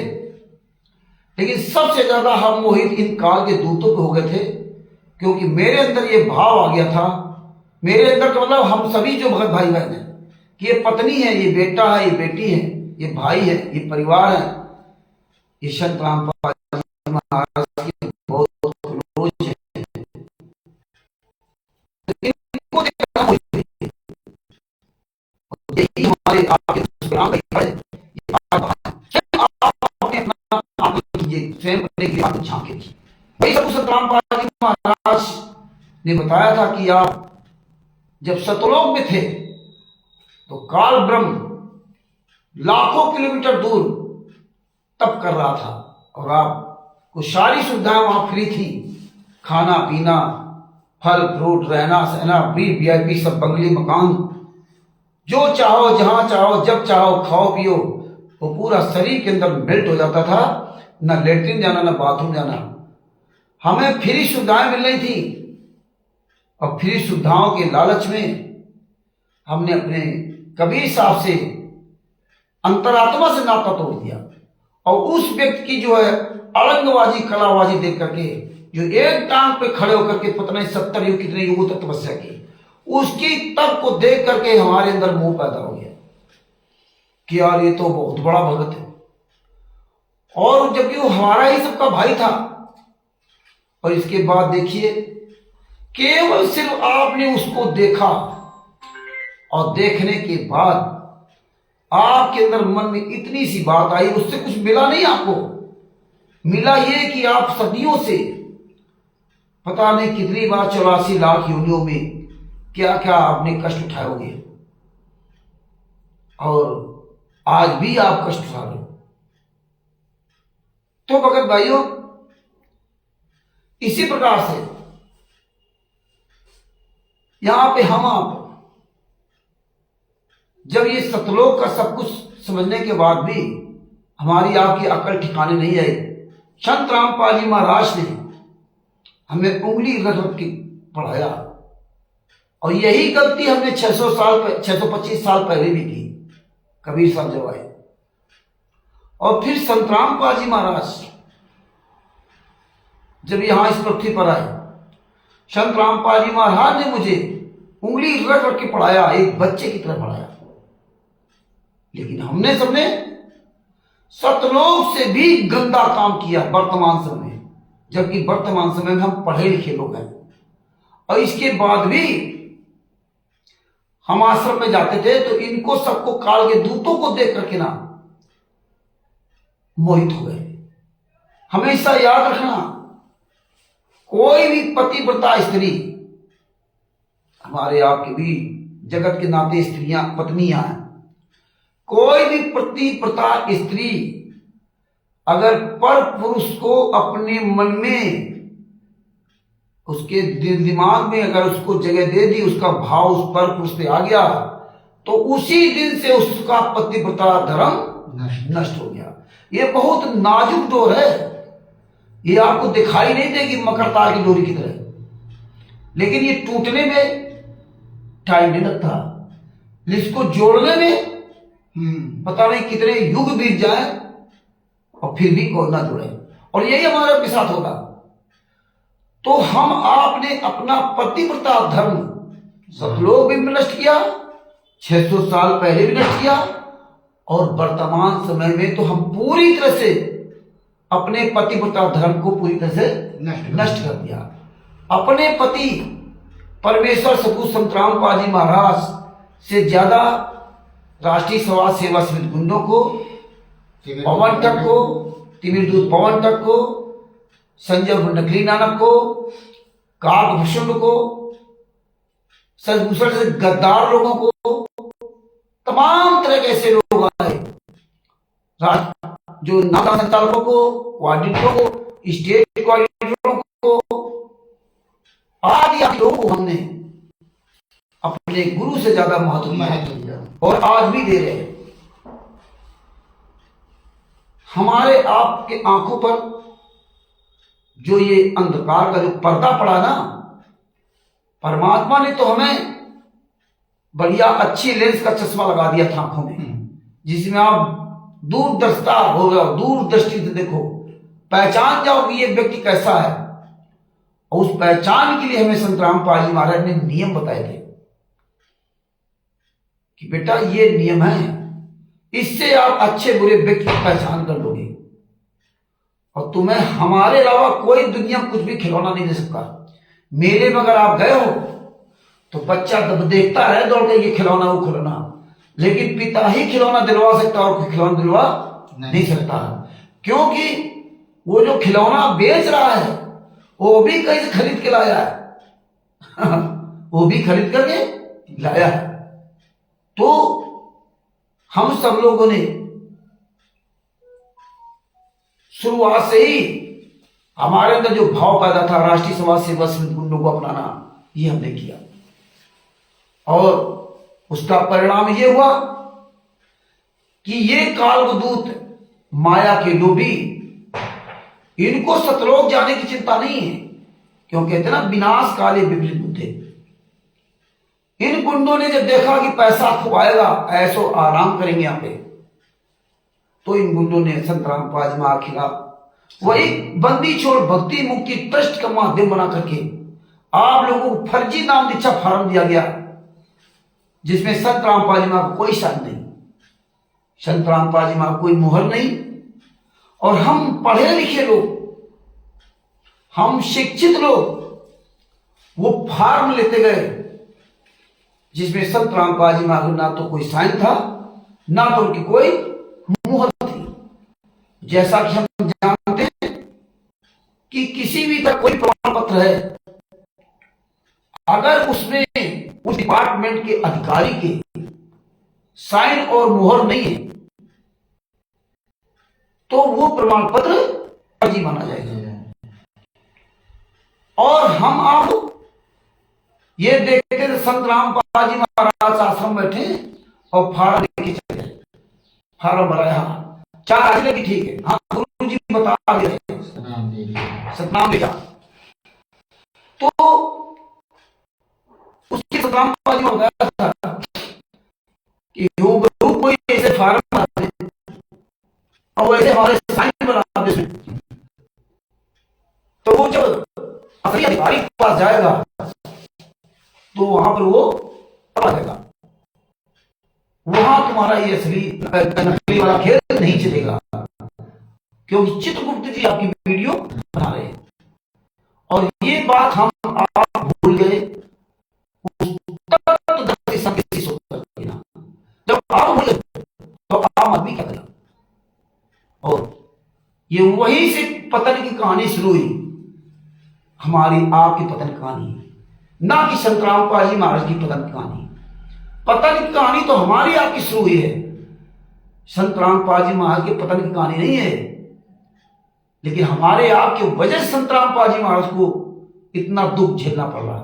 लेकिन सबसे ज्यादा हम मोहित इन काल के दूतों पे हो गए थे, क्योंकि मेरे अंदर ये भाव आ गया था, मेरे अंदर तो मतलब हम सभी जो भगत भाई बहन हैं कि ये पत्नी है, ये बेटा है, ये बेटी है, ये भाई है, ये परिवार है, ये संत रामपाल जी महाराज के बहुत क्लोज है। इनको देखकर हम मोहित थे। और यही हमारे आपके संग्राम का है। स्वयं अपने के लिए झांके थी। वही सब संत रामपाल जी महाराज ने बताया था कि आप जब सतलोक में थे तो काल ब्रह्म लाखों किलोमीटर दूर तप कर रहा था और आपको सारी सुविधाएं वहां फ्री थी, खाना पीना, फल फ्रूट, रहना सहना, VIP सब बंगले मकान, जो चाहो जहां चाहो जब चाहो खाओ पियो। वो पूरा शरीर के अंदर मेल्ट हो जाता था, ना लेटरिन जाना ना बाथरूम जाना। हमें फ्री सुविधाएं मिल रही थी और फ्री सुविधाओं के लालच में हमने अपने कबीर साहब से अंतरात्मा से नाता तोड़ दिया और उस व्यक्ति की जो है अड़ंगबाजी कलाबाजी देख करके, जो एक टांग पे खड़े होकर के पता नहीं 70 युग कितने युगों तक तपस्या की, उसकी तप को देख करके हमारे अंदर मोह पैदा हो गया कि यार ये तो बहुत बड़ा भगत है, और जबकि वो हमारा ही सबका भाई था। और इसके बाद देखिए, केवल सिर्फ आपने उसको देखा और देखने के बाद आपके अंदर मन में इतनी सी बात आई, उससे कुछ मिला नहीं आपको, मिला ये कि आप सदियों से पता नहीं कितनी बार 84 लाख योनियों में क्या क्या आपने कष्ट उठाए होंगे और आज भी आप कष्ट उठा रहे हो। तो भगत भाइयों, इसी प्रकार से यहां पे हम आप जब ये सतलोक का सब कुछ समझने के बाद भी हमारी आपकी अकल ठिकाने नहीं आई, संत रामपाल जी महाराज ने हमें उंगली रख के पढ़ाया और यही गलती हमने 625 साल पहले भी की। कबीर साहब जब आए और फिर संत रामपाल जी महाराज जब यहां इस पृथ्वी पर आए, संत रामपाल जी महाराज ने मुझे उंगली रख रख के पढ़ाया, एक बच्चे की तरह पढ़ाया। लेकिन हमने सबने सतलोक से भी गंदा काम किया वर्तमान समय, जबकि वर्तमान समय में हम पढ़े लिखे लोग हैं। और इसके बाद भी हम आश्रम में जाते थे तो इनको सबको काल के दूतों को देख करके ना मोहित हो गए। हमेशा याद रखना, कोई भी पतिव्रता स्त्री, हमारे आपके भी जगत के नाते स्त्रियां पत्नियां हैं, कोई भी पतिव्रता स्त्री अगर पर पुरुष को अपने मन में, उसके दिमाग में अगर उसको जगह दे दी, उसका भाव उस पर पुरुष पे आ गया, तो उसी दिन से उसका पतिव्रता धर्म नष्ट हो गया। ये बहुत नाजुक डोर है, ये आपको दिखाई नहीं देगी मकर तार की डोरी की तरह, लेकिन ये टूटने में टाइम नहीं लगता, इसको जोड़ने में पता नहीं कितने युग बीत जाए और फिर भी कोई ना जुड़े। और यही हमारे के साथ होगा। तो हम आपने अपना पतिव्रता धर्म सतलोक भी नष्ट किया, 600 साल पहले भी नष्ट किया, और वर्तमान समय में तो हम पूरी तरह से अपने पतिव्रता धर्म को पूरी तरह से नष्ट कर दिया। अपने पति परमेश्वर सतगुरु संत रामपाल जी महाराज से ज्यादा राष्ट्रीय समाज सेवा समिति गुंडों को, पवन टक को, तिमिर दूत पवन टक को, संजय नकली नानक को, काकभूषण को, सदभूषण से गद्दार लोगों को, तमाम तरह के ऐसे लोग आए, जो नाता संचालकों को, कोऑर्डिनेटरों को, स्टेट कोऑर्डिनेटरों को, आदि लोगों को हमने अपने गुरु से ज्यादा महत्व दिया और आज भी दे रहे हैं। हमारे आपके आंखों पर जो ये अंधकार का जो पर्दा पड़ा ना, परमात्मा ने तो हमें बढ़िया अच्छी लेंस का चश्मा लगा दिया था आंखों में, जिसमें आप दूरदर्शिता हो गया, दूर दृष्टि से देखो, पहचान जाओ कि ये व्यक्ति कैसा है। और उस पहचान के लिए हमें संत रामपाल जी महाराज ने नियम बताए थे कि बेटा ये नियम है, इससे आप अच्छे बुरे व्यक्ति की पहचान कर लोगे। और तुम्हें हमारे अलावा कोई दुनिया में कुछ भी खिलौना नहीं दे सकता। मेले में अगर आप गए हो तो बच्चा तब देखता है दौड़ के ये खिलौना वो खिलौना, लेकिन पिता ही खिलौना दिलवा सकता और कोई खिलौना दिलवा नहीं सकता, क्योंकि वो जो खिलौना बेच रहा है वो भी कहीं से खरीद के लाया है वो भी खरीद करके लाया है। तो हम सब लोगों ने शुरुआत से ही हमारे अंदर जो भाव पैदा था राष्ट्रीय समाज सेवा समिति गुंडों को अपनाना, ये हमने किया। और उसका परिणाम ये हुआ कि ये कालदूत माया के लोभी, इनको सतलोक जाने की चिंता नहीं है, क्यों कहते ना विनाश काले विपरीत बुद्धे। इन गुंडों ने जब देखा कि पैसा खुआएगा, ऐसो आराम करेंगे यहां पे, तो इन गुंडों ने संत रामपाल जी महाराज खिलाफ वही बंदी छोड़ भक्ति मुक्ति ट्रस्ट का माध्यम बना करके आप लोगों को फर्जी नाम दीक्षा फार्म दिया गया, जिसमें संत रामपाल जी महाराज कोई शान नहीं, संत रामपाल जी महाराज कोई मुहर नहीं। और हम पढ़े लिखे लोग, हम शिक्षित लोग वो फार्म लेते गए जिसमें संत रामपाल जी महाराज ना तो कोई साइन था, ना तो उनकी कोई मुहर थी। जैसा कि हम जानते हैं कि किसी भी का कोई प्रमाण पत्र है, अगर उसमें उस डिपार्टमेंट के अधिकारी के साइन और मुहर नहीं है तो वो प्रमाण पत्र फर्जी माना जाएगा। और हम आप ये देखते थे संत रामपाल जी महाराज आश्रम बैठे और फार्म लेके चले, फार्म भराया, 4 आज लगी, ठीक है, हाँ गुरु जी बता रहे सतनाम भेजा, तो उसके संत रामपाल जी में बताया था कि यूबरू कोई ऐसे फार्म भरा दे और वैसे हमारे साइन बना दे, तो वो जब असली अधिकारी के पास जाएगा तो वहां पर वो आ जाएगा, वहां तुम्हारा ये असली नकली वाला खेल नहीं चलेगा, क्योंकि चित्रगुप्त जी आपकी वीडियो बना रहे हैं। और ये बात हम आप भूल गए जब आप भूल गए तो आम आदमी क्या करेगा। और ये वहीं से पतन की कहानी शुरू हुई, हमारी आपकी पतन की कहानी, ना कि संत रामपाल जी महाराज की पतन की कहानी। पतन की कहानी तो हमारी आपकी शुरू हुई है, संत रामपाल जी महाराज की पतन की कहानी नहीं है। लेकिन हमारे आपके वजह से संत रामपाल जी महाराज को इतना दुख झेलना पड़ रहा।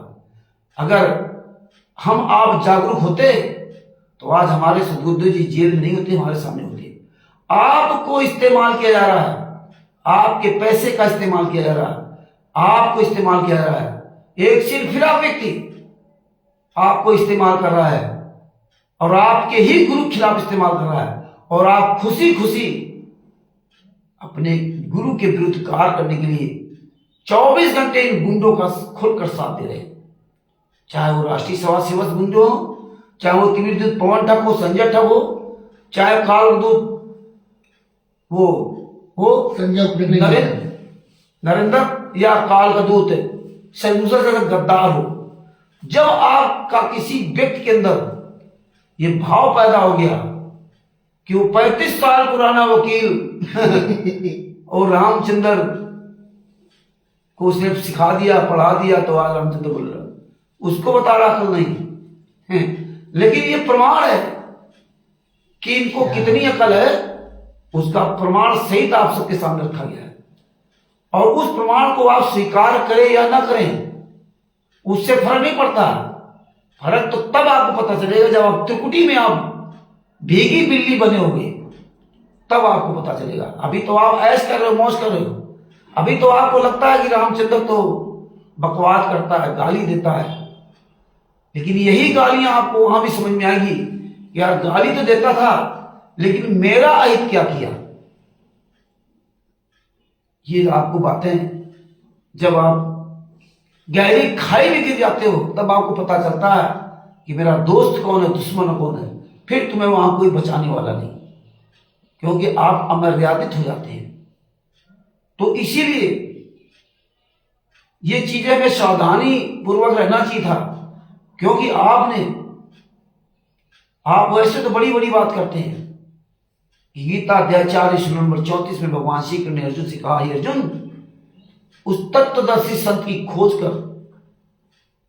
अगर हम आप जागरूक होते तो आज हमारे सदगुरुदेव जी जेल में नहीं होते, हमारे सामने होते। आपको इस्तेमाल किया जा रहा है, आपके पैसे का इस्तेमाल किया जा रहा है, आपको इस्तेमाल किया जा रहा है। एक सिरफिरा व्यक्ति आपको इस्तेमाल कर रहा है और आपके ही गुरु के खिलाफ इस्तेमाल कर रहा है, और आप खुशी खुशी अपने गुरु के विरुद्ध कार्य करने के लिए 24 घंटे इन गुंडों का खुलकर साथ दे रहे हैं। चाहे वो राष्ट्रीय समाज सेवक गुंड हो, चाहे वो किमिरदूत पवन ठग हो, संजय ठग हो, चाहे कालदूत वो नरेंद्र या काल का दूत दूसरा गद्दार हो। जब आपका किसी व्यक्ति के अंदर ये भाव पैदा हो गया कि वो 35 साल पुराना वकील और रामचंद्र को उसने सिखा दिया, पढ़ा दिया, तो आज रामचंद्र बोल रहा, उसको बता रहा अकल नहीं है। लेकिन ये प्रमाण है कि इनको कितनी अकल है, उसका प्रमाण सहित आप सबके सामने रखा गया है। और उस प्रमाण को आप स्वीकार करें या ना करें, उससे फर्क नहीं पड़ता। फर्क तो तब आपको पता चलेगा जब आप त्रिकुटी में आप भीगी बिल्ली बने होंगे, तब आपको पता चलेगा। अभी तो आप ऐश कर रहे हो, मौज कर रहे हो, अभी तो आपको लगता है कि रामचंद्र तो बकवास करता है, गाली देता है, लेकिन यही गालियां आपको वहां भी समझ में आएगी कि यार गाली तो देता था, लेकिन मेरा अहित क्या किया। ये आपको बातें जब आप गहरी खाई में गिर जाते हो तब आपको पता चलता है कि मेरा दोस्त कौन है, दुश्मन कौन है। फिर तुम्हें वहां कोई बचाने वाला नहीं, क्योंकि आप अमर्यादित हो जाते हैं। तो इसीलिए ये चीजें में सावधानी पूर्वक रहना चाहिए था, क्योंकि आप वैसे तो बड़ी बड़ी बात करते हैं। गीता अध्याय 4 श्लोक नंबर 34 में भगवान श्री कृष्ण ने अर्जुन से कहा, हे अर्जुन, उस तत्वदर्शी संत की खोज कर,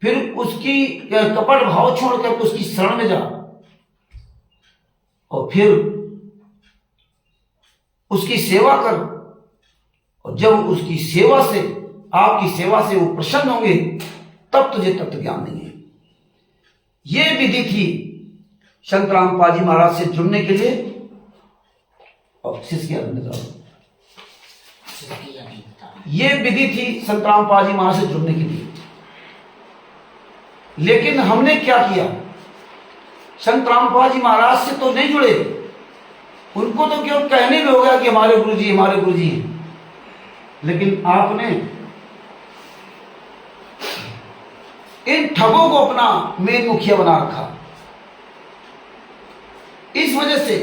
फिर उसकी कपट भाव छोड़कर उसकी शरण में जा, और फिर उसकी सेवा कर, और जब उसकी सेवा से, आपकी सेवा से वो प्रसन्न होंगे, तब तुझे तत्व ज्ञान देंगे। ये विधि थी संत रामपाल जी महाराज से जुड़ने के लिए। और शिष्य ये विधि थी संत रामपाल जी महाराज से जुड़ने के लिए। लेकिन हमने क्या किया, संत रामपाल जी महाराज से तो नहीं जुड़े, उनको तो केवल कहने में हो गया कि हमारे गुरुजी हमारे गुरुजी हैं, लेकिन आपने इन ठगों को अपना मेन मुखिया बना रखा। इस वजह से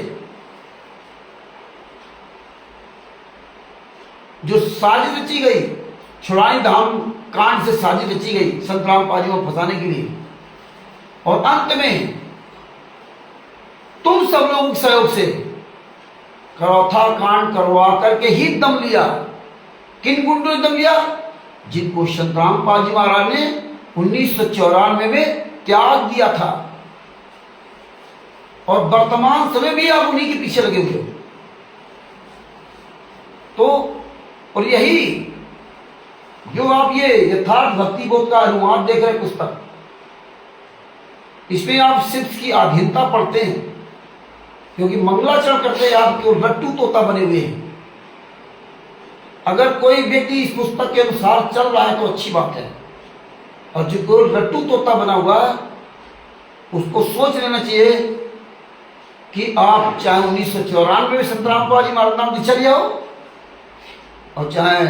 जो साजिश रची गई, छुड़ाई धाम कांड से साजिश रची गई संत रामपाल जी को फंसाने के लिए, और अंत में तुम सब लोगों के सहयोग से करौथा कांड करवा करके ही दम लिया। किन गुंडों ने दम लिया? जिनको संत रामपाल जी महाराज ने 1994 में त्याग दिया था, और वर्तमान समय भी आप उन्हीं के पीछे लगे हुए हो। तो और यही जो आप ये यथार्थ भक्ति बोध का अनुवाद देख रहे हैं पुस्तक, इसमें आप सिर्फ की अधीनता पढ़ते हैं, क्योंकि मंगलाचरण करते आप केवल रट्टू तोता बने हुए हैं। अगर कोई व्यक्ति इस पुस्तक के अनुसार चल रहा है तो अच्छी बात है, और जो कोई रट्टू तोता बना हुआ है उसको सोच लेना चाहिए कि आप चाहे 1994 में संत रामपाल जी महाराज नाम दीक्षा लिया हो, और चाहे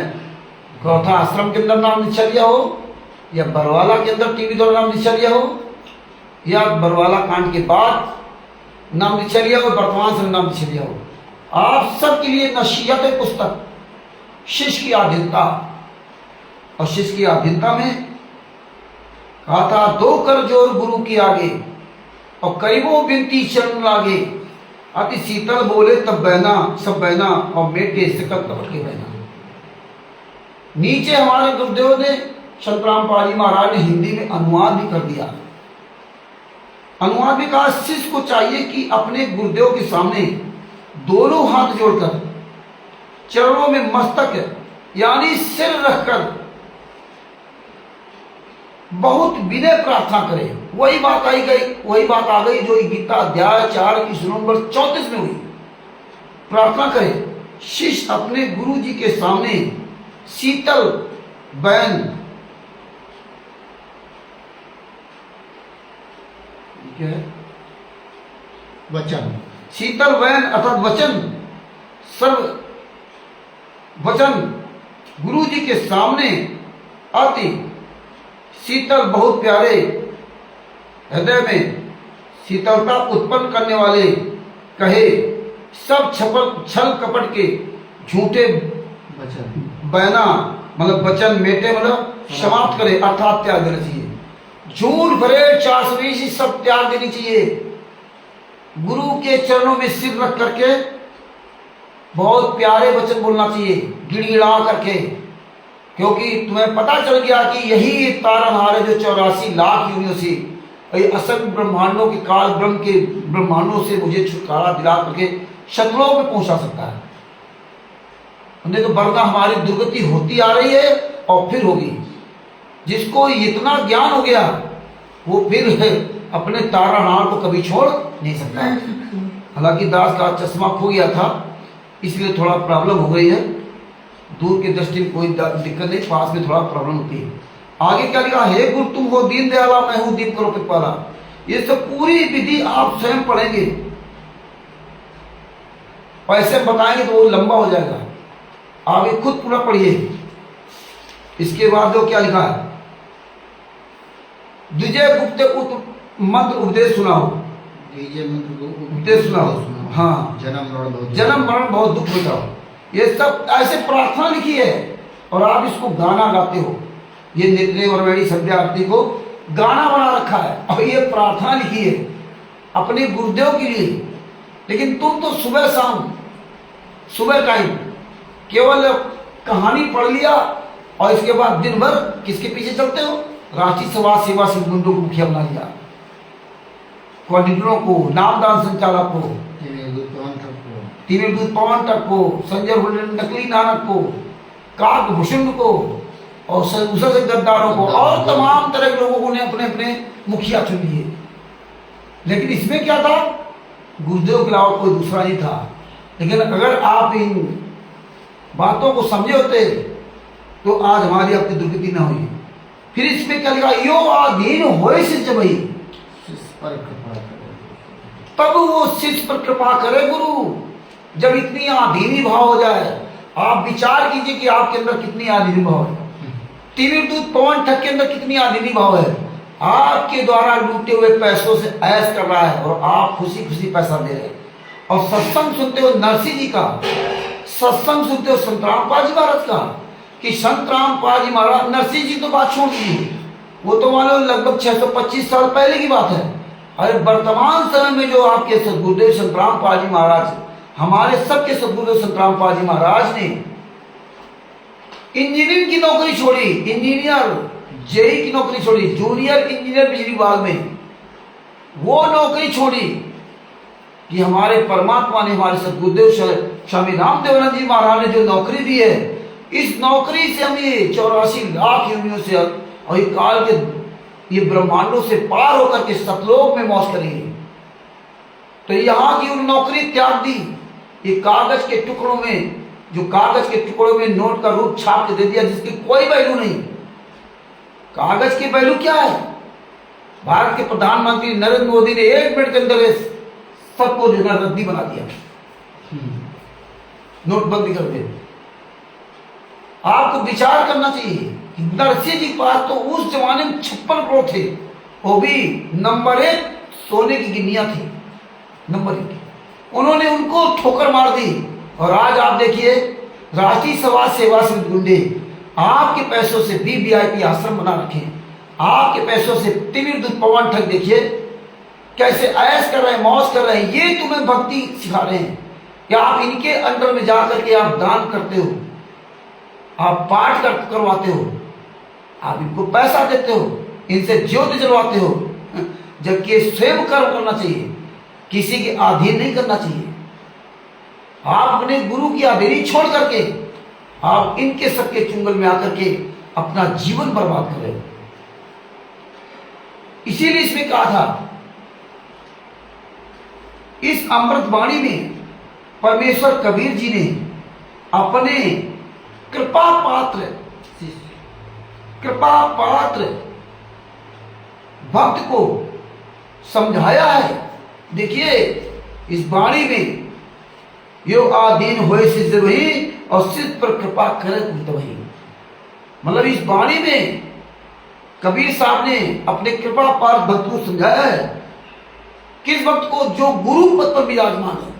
गौथा आश्रम के अंदर नाम दीक्षा लिया हो, या बरवाला के अंदर टीवी द्वारा नाम दीक्षा लिया हो, या बरवाला कांड के बाद नाम दीक्षा लिया हो, वर्तमान समय नाम दीक्षा लिया हो, आप सबके लिए नसीहत है पुस्तक शिष्य की आधीनता। और शिष्य की आधीनता में कहा था, दो कर जोर गुरु की आगे, और करीबो बिनती चरण लागे, अति शीतल बोले तब बहना सब बहना, और मेटे सकल कपट के बहना। नीचे हमारे गुरुदेव ने संत रामपाल जी महाराज ने हिंदी में अनुवाद भी कर दिया। अनुवाद में कहा, शिष्य को चाहिए कि अपने गुरुदेव के सामने दोनों हाथ जोड़कर चरणों में मस्तक यानी सिर रखकर बहुत विनय प्रार्थना करे। वही बात आ गई जो गीता अध्याय 4 श्लोक नंबर 34 में हुई। प्रार्थना करे, शिष्य अपने गुरु जी के सामने शीतल बहन, क्या है वचन, शीतल बहन अर्थात वचन, सर्व वचन गुरु जी के सामने अति शीतल, बहुत प्यारे, हृदय में शीतलता उत्पन्न करने वाले कहे, सब छल कपट के झूठे वचन, बहना मतलब वचन मेटे मतलब समाप्त करे, अर्थात त्याग देना चाहिए। झूठ भरे चाशनी सब त्याग देनी चाहिए। गुरु के चरणों में सिर रख करके बहुत प्यारे वचन बोलना चाहिए, गिड़गिड़ा करके, क्योंकि तुम्हें पता चल गया कि यही तारनहार है जो 84 लाख योनियों से, असंख्य ब्रह्मांडों के काल ब्रह्म के ब्रह्मांडों से मुझे छुटकारा दिला करके शत्रुओं में पहुंचा सकता है। नहीं तो वरना हमारी दुर्गति होती आ रही है और फिर होगी। जिसको इतना ज्ञान हो गया वो फिर अपने तारनहार को कभी छोड़ नहीं सकता। हालांकि दास का चश्मा खो गया था, इसलिए थोड़ा प्रॉब्लम हो गई है, दूर की दृष्टि में कोई दिक्कत नहीं, पास में थोड़ा प्रॉब्लम होती है। आगे क्या लिखा, हे गुरु तुम हो दीन दयाला, मैं हूं दीप करो वाला। ये सब पूरी विधि आप स्वयं पढ़ेंगे और ऐसे बताएंगे तो वो लंबा हो जाएगा, आगे खुद पूरा पढ़िए। इसके बाद जो क्या लिखा है, द्विजय गुप्त मंत्र उपदेश सुनाओ, उपदेश सुनाओ। हाँ, जन्म मरण बहुत दुख बचाओ। ये सब ऐसे प्रार्थना लिखी है और आप इसको गाना गाते हो। ये नित्य वर्वेणी संध्या आरती को गाना बना रखा है और ये प्रार्थना लिखी है अपने गुरुदेव के लिए। लेकिन तुम तो सुबह शाम, सुबह टाइम केवल कहानी पढ़ लिया और इसके बाद दिन भर किसके पीछे चलते हो, रांची समाज सेवा सिद्धुंडों को मुखिया बना लिया, कोऑर्डिनेटरों को, नामदान संचालक को, तीन दूत पवन तक को, संजय नकली नानक को, काक भूषण को और उषा से गद्दारों को और तमाम तरह के लोगों ने अपने अपने मुखिया चुन लिए। लेकिन इसमें क्या था, गुरुदेव के अलावा कोई दूसरा नहीं था। लेकिन अगर आप इन बातों को समझे होते तो आज हमारी अपनी दुर्गति न हुई। फिर इसमें क्या लिखा, यो आधीन होए शिष्य भाई, तब वो शिष्य पर कृपा करे गुरु। जब इतनी आधीनी भाव हो जाए, आप विचार कीजिए कि आपके अंदर कितनी आधीनी भाव है। तीन दूत पवन ठग के अंदर कितनी आधीनी भाव है, आपके द्वारा लूटे हुए पैसों से ऐश कर रहा है और आप खुशी खुशी पैसा दे रहे हैं। और सत्संग सुनते हो नरसिंह जी का, सत्संग सुनते हो संत रामपाल जी महाराज का, कि संत रामपाल जी महाराज, नरसिंह जी तो बात छोड़ दीजिए, वो तो मान लो लगभग 625 साल पहले की बात है। अरे वर्तमान समय में जो आपके सदगुरुदेव संत रामपाल जी महाराज, हमारे सबके सदगुरुदेव संत रामपाल जी महाराज ने इंजीनियरिंग की नौकरी छोड़ी, इंजीनियर जेई की नौकरी छोड़ी, जूनियर इंजीनियर बिजली विभाग में, वो नौकरी छोड़ी कि हमारे परमात्मा ने, हमारे सदगुरुदेव स्वामी रामदेवानंद जी महाराज ने जो नौकरी दी है, इस नौकरी से हम ये 84 लाख योनियों से और ये काल के ये ब्रह्मांडों से पार होकर के सतलोक में मौज करेंगे। तो यहाँ की उन नौकरी त्याग दी, ये कागज के टुकड़ों में, जो कागज के टुकड़ों में नोट का रूप छाप के दे दिया, जिसकी कोई वैल्यू नहीं। कागज की वैल्यू क्या है? भारत के प्रधानमंत्री नरेंद्र मोदी ने 1 मिनट के अंदर सबको जो है रद्दी बना दिया, नोटबंदी कर दी। आपको विचार करना चाहिए कि नरसिंह जी के पास तो उस जमाने में 56 करोड़ थे, वो भी नंबर 1 सोने की गिन्नियां थी, नंबर 1। उन्होंने उनको ठोकर मार दी और आज आप देखिए राष्ट्रीय समाज सेवा समिति गुंडे आपके पैसों से वीवीआईपी आश्रम बना रखे, आपके पैसों से तीन दूत पवन ठग देखिए कैसे ऐश कर रहे हैं, मौज कर रहे हैं। ये तुम्हें भक्ति सिखा रहे हैं कि आप इनके अंदर में जाकर के आप दान करते हो, आप पाठ करवाते हो, आप इनको पैसा देते हो, इनसे ज्योति जलवाते हो, जबकि स्वयं कर्म करना चाहिए, किसी के अधीन नहीं करना चाहिए। आप अपने गुरु की अधीनी छोड़ करके आप इनके सबके चुंगल में आकर के अपना जीवन बर्बाद कर रहे हो। इसीलिए इसमें कहा था, इस अमृत वाणी में परमेश्वर कबीर जी ने अपने कृपा पात्र भक्त को समझाया है। देखिए इस वाणी में यो आधीन होए शिष्य वही और शिष्य पर कृपा करे वही। मतलब इस वाणी में कबीर साहब ने अपने कृपा पात्र भक्त को समझाया है। किस भक्त को? जो गुरु पद पर विराजमान है,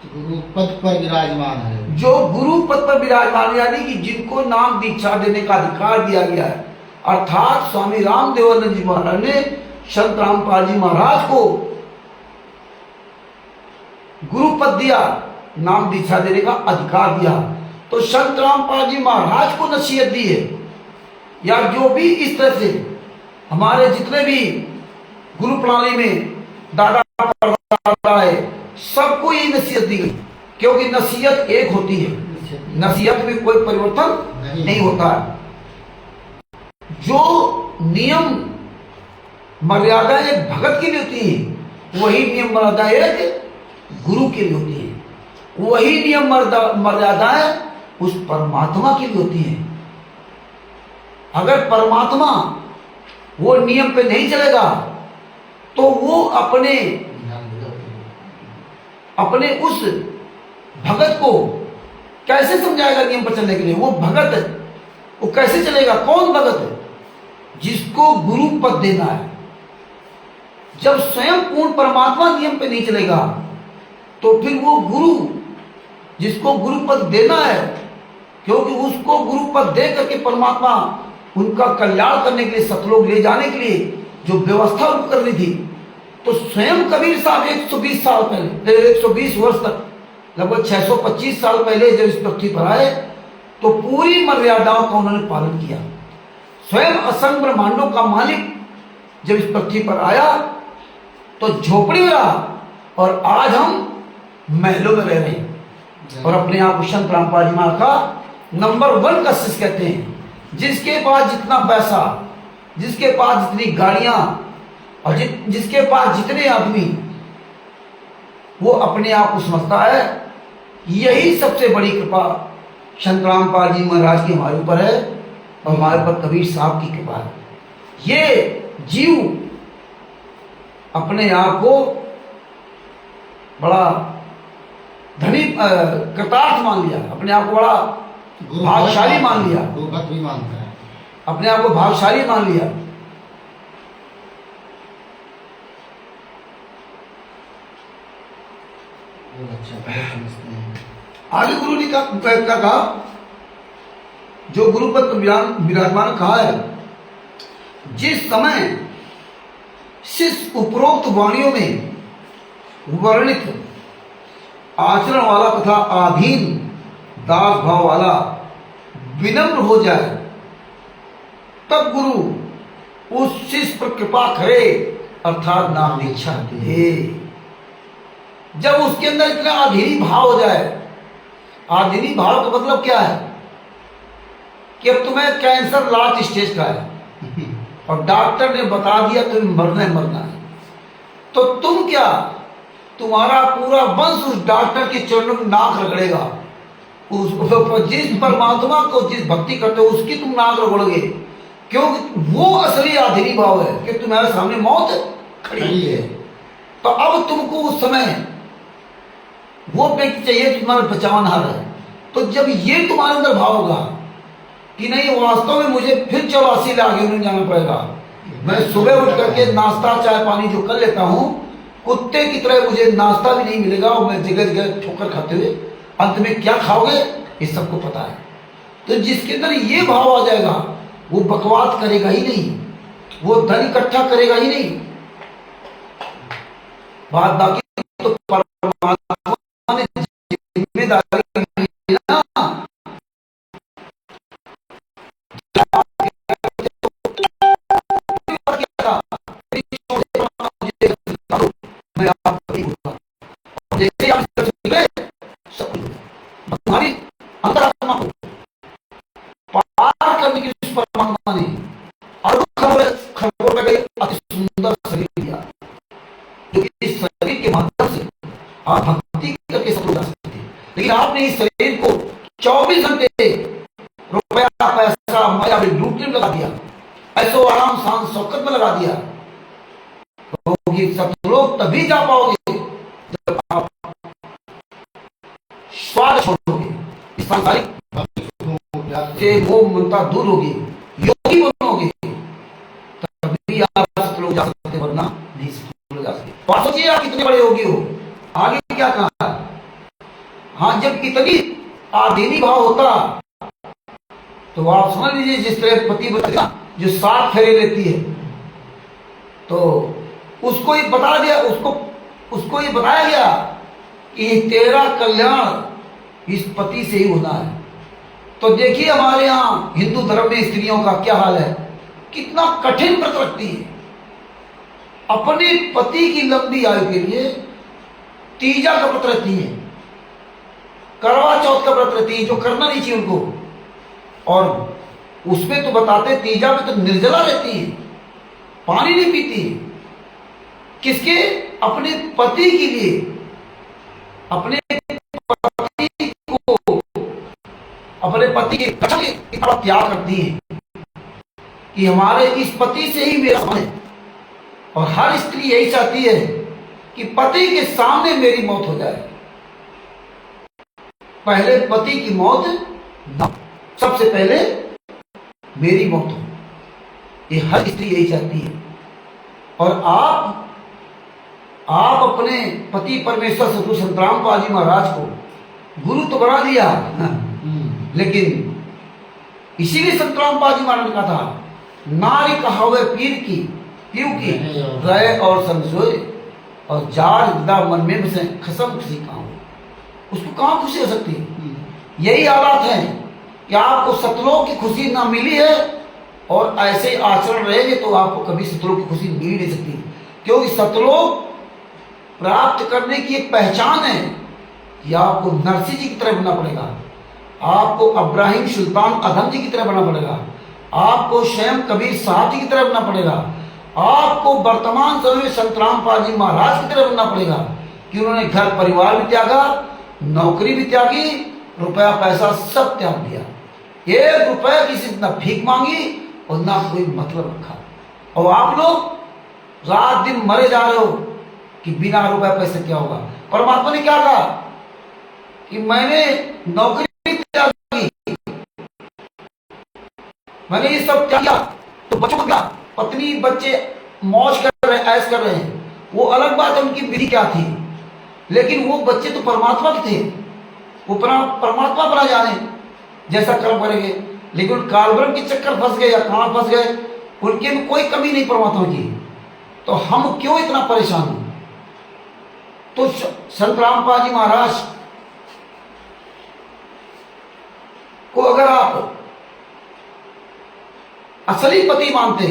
गुरु पद पर विराजमान है, जो गुरु पद पर विराजमान, यानी कि जिनको नाम दीक्षा देने का अधिकार दिया गया है। अर्थात स्वामी रामदेवानंद जी महाराज ने संत रामपाल जी महाराज को गुरु पद दिया, नाम दीक्षा देने का अधिकार दिया। तो संत रामपाल जी महाराज को नसीहत दी है, या जो भी इस तरह से हमारे जितने भी गुरु प्रणाली में दादा परदादा है, सबको ये नसीहत दी गई, क्योंकि नसीहत एक होती है, नसीहत में कोई परिवर्तन नहीं होता। जो नियम मर्यादाएं भगत के लिए होती हैं, वही नियम मर्यादाएं गुरु के लिए होती है। वही नियम मर्यादाएं उस परमात्मा के लिए होती है। अगर परमात्मा वो नियम पे नहीं चलेगा तो वो अपने उस भगत को कैसे समझाएगा नियम पर चलने के लिए? वो भगत वो कैसे चलेगा? कौन भगत है? जिसको गुरु पद देना है। जब स्वयं पूर्ण परमात्मा नियम पे नहीं चलेगा तो फिर वो गुरु, जिसको गुरु पद देना है, क्योंकि उसको गुरु पद दे करके परमात्मा उनका कल्याण करने के लिए, सतलोक ले जाने के लिए जो व्यवस्था उनको करनी थी, तो स्वयं कबीर साहब 120 साल पहले, 120 वर्ष तक, लगभग 625 साल पहले जब इस पृथ्वी पर आए तो पूरी मर्यादाओं का उन्होंने पालन किया। स्वयं असंख्य ब्रह्मांडों का मालिक जब इस पृथ्वी पर आया तो झोपड़ी में रहा, और आज हम महलों में रह रहे हैं और अपने आप को संत रामपाल जी महाराज का नंबर 1 का शिष्य कहते हैं। जिसके पास जितना पैसा, जिसके पास जितनी गाड़ियां और जिसके पास जितने आदमी, वो अपने आप को समझता है। यही सबसे बड़ी कृपा संत रामपाल जी महाराज की हमारे ऊपर है और हमारे पर कबीर साहब की कृपा है। ये जीव अपने आप को बड़ा धनी कृतार्थ मान लिया, अपने आप को बड़ा भाग्यशाली मान लिया, गुरुभक्त भी मानता है, अपने आप को भाग्यशाली मान लिया। आगे गुरु ने कहा, जो गुरुपद विराजमान कहा है, जिस समय शिष्य उपरोक्त वाणियों में वर्णित आचरण वाला तथा आधीन दास भाव वाला विनम्र हो जाए, तब गुरु उस शिष्य पर कृपा करे, अर्थात नाम दीक्षा दे। जब उसके अंदर इतना आधीनी भाव हो जाए, आधीनी भाव का मतलब क्या है कि अब तुम्हें कैंसर लास्ट स्टेज का है और डॉक्टर ने बता दिया तुम्हें मरना है, मरना है, तो तुम क्या, तुम्हारा पूरा वंश उस डॉक्टर के चरणों में नाक रगड़ेगा। जिस परमात्मा को जिस भक्ति करते हो उसकी तुम नाक रगड़ोगे, क्योंकि वो असली आधीनी भाव है कि तुम्हारे सामने मौत खड़ी है। तो अब तुमको उस समय वो व्यक्ति चाहिए तुम्हारा बचावनहार है। तो जब ये तुम्हारे अंदर भाव होगा कि नहीं, वास्तव में मुझे फिर 84 लाख यूनिट जाना पड़ेगा, मैं सुबह उठ करके नाश्ता चाय पानी जो कर लेता हूँ, कुत्ते की तरह मुझे नाश्ता भी नहीं मिलेगा और मैं जगह जगह ठोकर खाते हुए अंत में क्या खाओगे ये सबको पता है। तो जिसके अंदर ये भाव आ जाएगा वो बकवास करेगा ही नहीं, वो धन इकट्ठा करेगा ही नहीं। बात बाकी तो परमात्मा ने जिम्मेदारी ली ना, तुम्हारी अंतरात्मा को पार करने के लिए परमात्मा ने खरबों में अति सुंदर शरीर दिया, जो इस शरीर के माध्यम से आप भक्ति करके सब लोग जा सकते हैं। लेकिन आपने इस शरीर को 24 घंटे रुपया पैसा माया में लूटने में लगा दिया, ऐसो आराम शान शौकत में लगा दिया। तो सब लोग तभी जा पाओगे जब आप स्वाद छोड़ोगे, इस सांसारिक से वो ममता दूर होगी, योगी बनोगे, तभी आप सतलोक जा सकते, वरना नहीं सतलोक जा सकते। और सोचिए आप कितने बड़े योगी हो, आगे क्या कहा। हाँ, जब इतनी आधीनी भाव होता तो आप समझ लीजिए, जिस तरह पति जो 7 फेरे लेती है, तो उसको ये बता दिया, उसको ये बताया गया कि तेरा कल्याण इस पति से ही होना है। तो देखिए हमारे यहाँ हिंदू धर्म में स्त्रियों का क्या हाल है, कितना कठिन व्रत रखती है अपने पति की लंबी आयु के लिए। तीजा का व्रत रहती है, करवा चौथ का व्रत रहती है, जो करना नहीं चाहिए उनको। और उसमें तो बताते तीजा में तो निर्जला रहती है, पानी नहीं पीती। किसके? अपने पति के लिए, अपने पति को पति के रक्षा के इतना त्याग करती हैं कि हमारे इस पति से ही मेरा है। और हर स्त्री यही चाहती है कि पति के सामने मेरी मौत हो जाए, पहले पति की मौत ना, सबसे पहले मेरी मौत हो। ये हर स्त्री यही चाहती है। और आप अपने पति परमेश्वर सतगुरु संत रामपाल जी महाराज को गुरु तो बना दिया, लेकिन इसीलिए संत रामपाल जी महाराज ने कहा था, नारी कहावे पीर की पीऊ की रय और समझोए, और जार विदा मन में बसे खसम खुशी कहां, उसको कहां खुशी हो सकती है। यही हालात है कि आपको सतलोक की खुशी ना मिली है और ऐसे आचरण रहेंगे तो आपको कभी सतलोक की खुशी मिल नहीं सकती, क्योंकि सतलोक प्राप्त करने की एक पहचान है कि आपको नरसिंह जी की तरह बनना पड़ेगा, आपको अब्राहिम सुल्तान अधम जी की तरह बनना पड़ेगा, आपको स्वयं कबीर साहब जी की तरह बनना पड़ेगा, आपको वर्तमान समय में संत रामपाल जी महाराज की तरह बनना पड़ेगा कि उन्होंने घर परिवार भी त्यागा, नौकरी भी त्यागी, रुपया पैसा सब त्याग दिया, 1 रुपया किसी से ना भीख मांगी और ना कोई मतलब रखा। और आप लोग रात दिन मरे जा रहे हो कि बिना रुपया पैसे क्या होगा। परमात्मा ने क्या कहा कि मैंने नौकरी त्यागी, मैंने ये सब किया, तो बच्चों को क्या, पत्नी बच्चे मौज कर रहे हैं, ऐश कर रहे हैं, वो अलग बात है, उनकी विधि क्या थी, लेकिन वो बच्चे तो परमात्मा के थे, वो परमात्मा बना जाने जैसा कर्म करेंगे। लेकिन कालब्रह्म के चक्कर फंस गए या कहां फंस गए, उनके में कोई कमी नहीं परमात्मा की, तो हम क्यों इतना परेशान हो। तो संत रामपाल जी महाराज को अगर आप असली पति मानते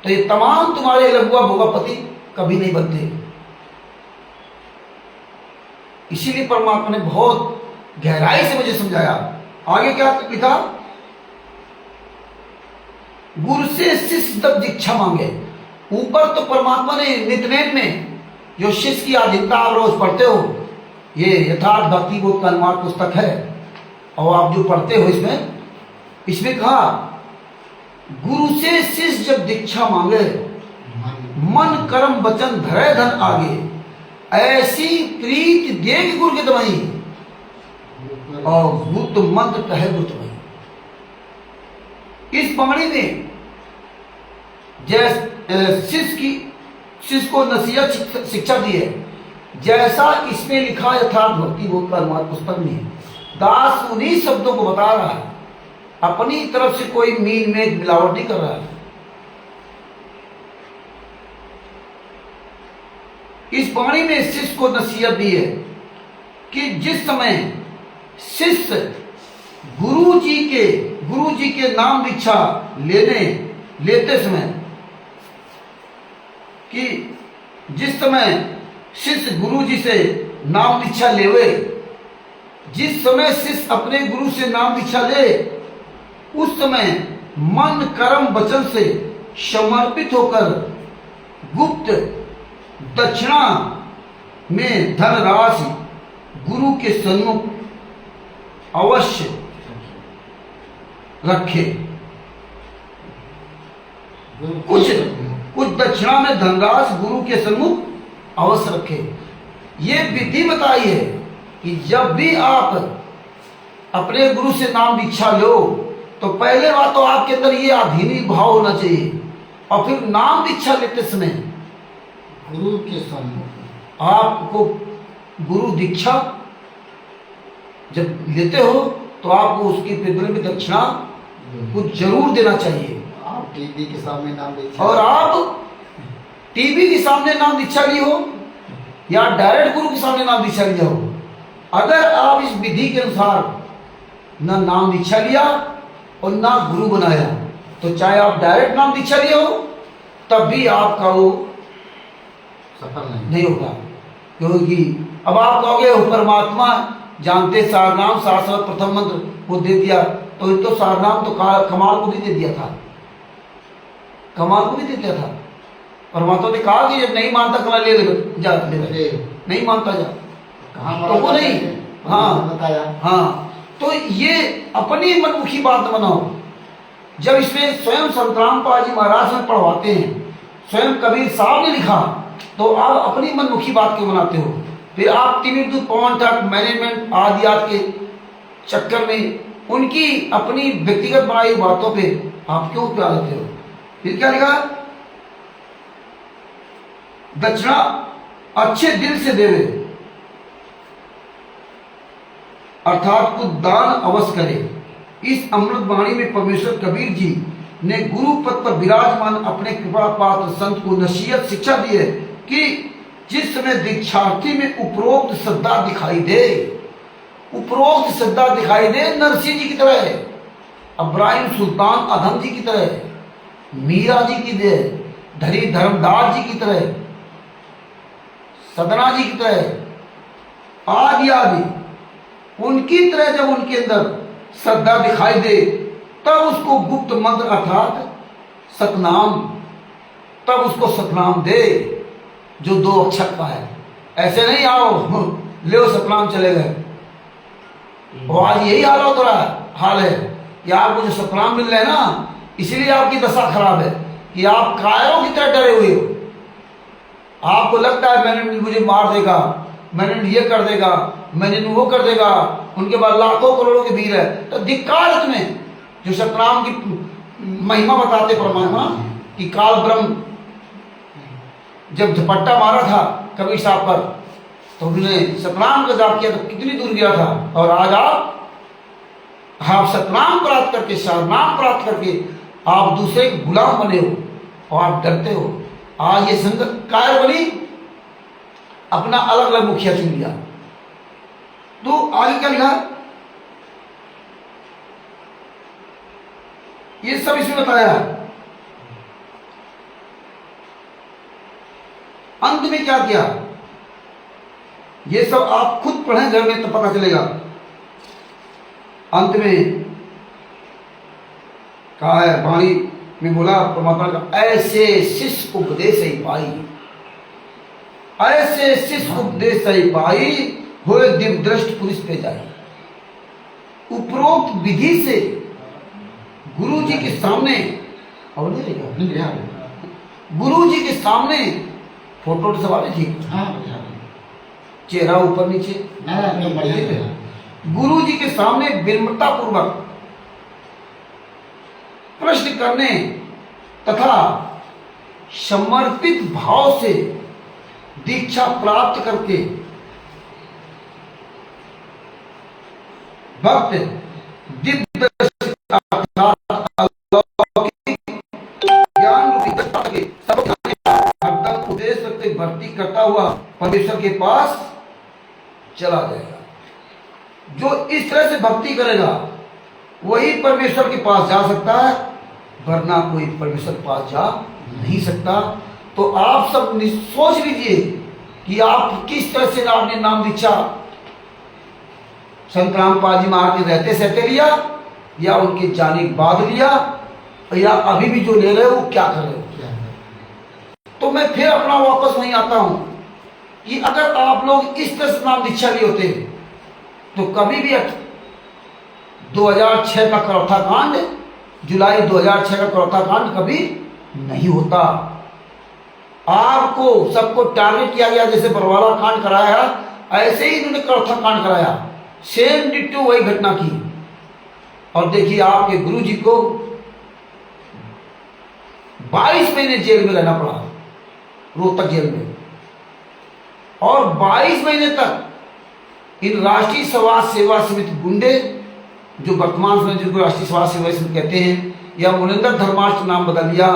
तो ये तमाम तुम्हारे लघुआ भोगा पति कभी नहीं बनते। इसीलिए परमात्मा ने बहुत गहराई से मुझे समझाया। आगे क्या लिखा, गुरु से शिष्य तक दीक्षा मांगे। ऊपर तो परमात्मा ने नित्यनेम में जो शिष्य की आधीनता आप रोज पढ़ते हो, ये यथार्थ भक्ति बोध का अनुवाद पुस्तक है, और आप जो पढ़ते हो इसमें कहा, गुरु से शिष्य जब दीक्षा मांगे, मन कर्म वचन धरे धन आगे, ऐसी प्रीति देगी गुरु के दवाई, और बुद्ध मंत्र कहे बुद्ध भाई। इस पगड़ी में शिष्य को नसीहत शिक्षा दी है, जैसा इसमें लिखा यथार्थ भक्ति बोध का अनुवाद पुस्तक में। दास उन्हीं शब्दों को बता रहा है, अपनी तरफ से कोई मीन में मिलावट नहीं कर रहा है। इस पानी में शिष्य को नसीहत दी है कि जिस समय शिष्य गुरु जी के नाम दीक्षा लेते समय, कि जिस समय शिष्य गुरु जी से नाम दीक्षा लेवे, जिस समय शिष्य अपने गुरु से नाम दीक्षा ले, उस समय मन कर्म वचन से समर्पित होकर गुप्त दक्षिणा में धनराशि गुरु के सन्मुख अवश्य रखे। कुछ दक्षिणा में धनराशि गुरु के सन्मुख अवश्य रखे। ये विधि बताई है कि जब भी आप अपने गुरु से नाम दीक्षा लो, तो पहले बात तो आपके अंदर ये अधीनी भाव होना चाहिए, और फिर नाम दीक्षा लेते समय गुरु के सम्मुख आपको गुरु दीक्षा जब लेते हो तो आपको उसकी बदले में दक्षिणा कुछ जरूर देना चाहिए। आप टीवी के सामने नाम दीक्षा, और आप टीवी के सामने नाम दीक्षा ली हो या डायरेक्ट गुरु के सामने नाम दीक्षा लिया हो, अगर आप इस विधि के अनुसार न नाम दीक्षा लिया और ना गुरु बनाया, तो चाहे आप डायरेक्ट नाम दीक्षा लिए हो तब भी आपका वो सफल नहीं होगा। क्योंकि अब आप कहोगे परमात्मा जानते सारनाम शाश्वत प्रथम मंत्र वो दे दिया, तो सारनाम तो कमाल को भी दे दिया था, कमाल को भी दे दिया था। परमात्मा ने कहा कि जब नहीं मानता कमाल ले जा, नहीं मानता जा, कहाँ तो वो नहीं, हाँ बताया, हाँ, तो ये अपनी मनमुखी बात बनाओ। जब इसमें स्वयं संतराम पाजी महाराज में पढ़वाते हैं, स्वयं कबीर साहब ने लिखा, तो आप अपनी मनमुखी बात क्यों बनाते हो? फिर आप तिमिर पवन तक मैनेजमेंट आदियात के चक्कर में उनकी अपनी व्यक्तिगत बनाई बातों पे आप क्यों प्यार देते हो? फिर क्या लिखा? दक्षिणा अच्छे दिल से देवे, अर्थात कुछ दान अवश्य करे। इस अमृत वाणी में परमेश्वर कबीर जी ने गुरु पद पर विराजमान अपने कृपा पात्र संत को नसीहत शिक्षा दी है कि जिस समय दीक्षार्थी में उपरोक्त श्रद्धा दिखाई दे, उपरोक्त श्रद्धा दिखाई दे, नरसिंह जी की तरह है, अब्राहिम सुल्तान अधम जी की तरह, मीरा जी की तरह, धरी धर्मदास जी की तरह, सदना जी की तरह, आदि आदि उनकी तरह जब उनके अंदर श्रद्धा दिखाई दे, तब उसको गुप्त मंत्र अर्थात सतनाम, तब उसको सतनाम दे जो 2 अक्षर का है। ऐसे नहीं आओ ले सतनाम चले गए। वो आज यही हाल है कि आपको जो सतनाम मिल रहे हैं ना, इसीलिए आपकी दशा खराब है कि आप कायरों की तरह डरे हुए हो। आपको लगता है मैंने मुझे मार देगा, मैंने ये कर देगा, मैंने वो कर देगा, उनके बाद लाखों करोड़ों के भीड़ है। तो धिक्कार है तुम्हें जो सतनाम की महिमा बताते परमात्मा कि काल ब्रह्म जब झपट्टा मारा था कबीर साहब पर, तो उन्होंने सतनाम का जाप किया तो कितनी दूर गया था। और आज आप सतनाम प्राप्त करके, शरनाम प्राप्त करके आप दूसरे के गुलाम बने हो और आप डरते हो। आज ये संगत कायर बनी, अपना अलग अलग मुखिया चुन लिया। तो आगे क्या लिखा? ये सब इसमें बताया है। अंत में क्या किया ये सब आप खुद पढ़ें घर में तो पता चलेगा। अंत में कहा है, वाणी में बोला परमात्मा का, ऐसे शिष्य उपदेश ही पाई, ऐसे शिष्य उपदेश ही पाई, होए दिव्य दृष्ट पुरुष पे जाए। उपरोक्त विधि से गुरु जी के सामने, और नहीं रहेगा, गुरु जी के सामने फोटो तो सवाल ठीक, चेहरा ऊपर नीचे, गुरु जी के सामने विनम्रता पूर्वक प्रश्न करने तथा समर्पित भाव से दीक्षा प्राप्त करके भक्त दिव्य ज्ञान रूपी सब हरदम उपदेश करते भक्ति करता हुआ परमेश्वर के पास चला जाएगा। जो इस तरह से भक्ति करेगा वही परमेश्वर के पास जा सकता है, वरना कोई परमेश्वर के पास जा नहीं सकता। तो आप सब सोच लीजिए कि आप किस तरह से आपने नाम दीक्षा संत रामपाल जी महाराज के रहते सहते लिया, या उनके जाने के बाद लिया, या अभी भी जो ले रहे हो वो क्या कर रहे हो। तो मैं फिर अपना वापस वहीं आता हूं कि अगर आप लोग इस तरह से नाम दीक्षा लिए होते तो कभी भी 2006 का करौथा कांड, जुलाई 2006 का करौथा कांड कभी नहीं होता। आपको सबको टारगेट किया गया, जैसे बरवाला कांड कराया ऐसे ही इन्होंने करौथा कांड कराया, सेम डिट्टो वही घटना की। और देखिए आपके गुरु जी को 22 महीने जेल में रहना पड़ा, रोहतक जेल में, और 22 महीने तक इन राष्ट्रीय समाज सेवा समिति गुंडे, जो वर्तमान समय जिनको राष्ट्रीय समाज सेवा समिति कहते हैं, या मुनिंदर धर्माष्ट्र नाम बदल लिया,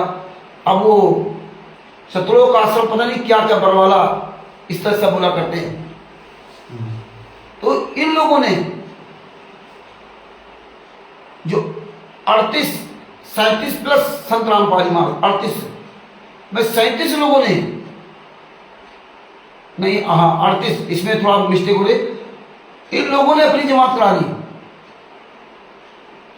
अब वो सतलोक आश्रम पता नहीं क्या क्या बरवाला इस तरह से बोला करते हैं। तो इन लोगों ने जो 37 प्लस संत रामपाल जी महाराज 38 में 37 लोगों ने, नहीं हाँ 38, इसमें थोड़ा मिस्टेक हो गई, इन लोगों ने अपनी जमात करा ली।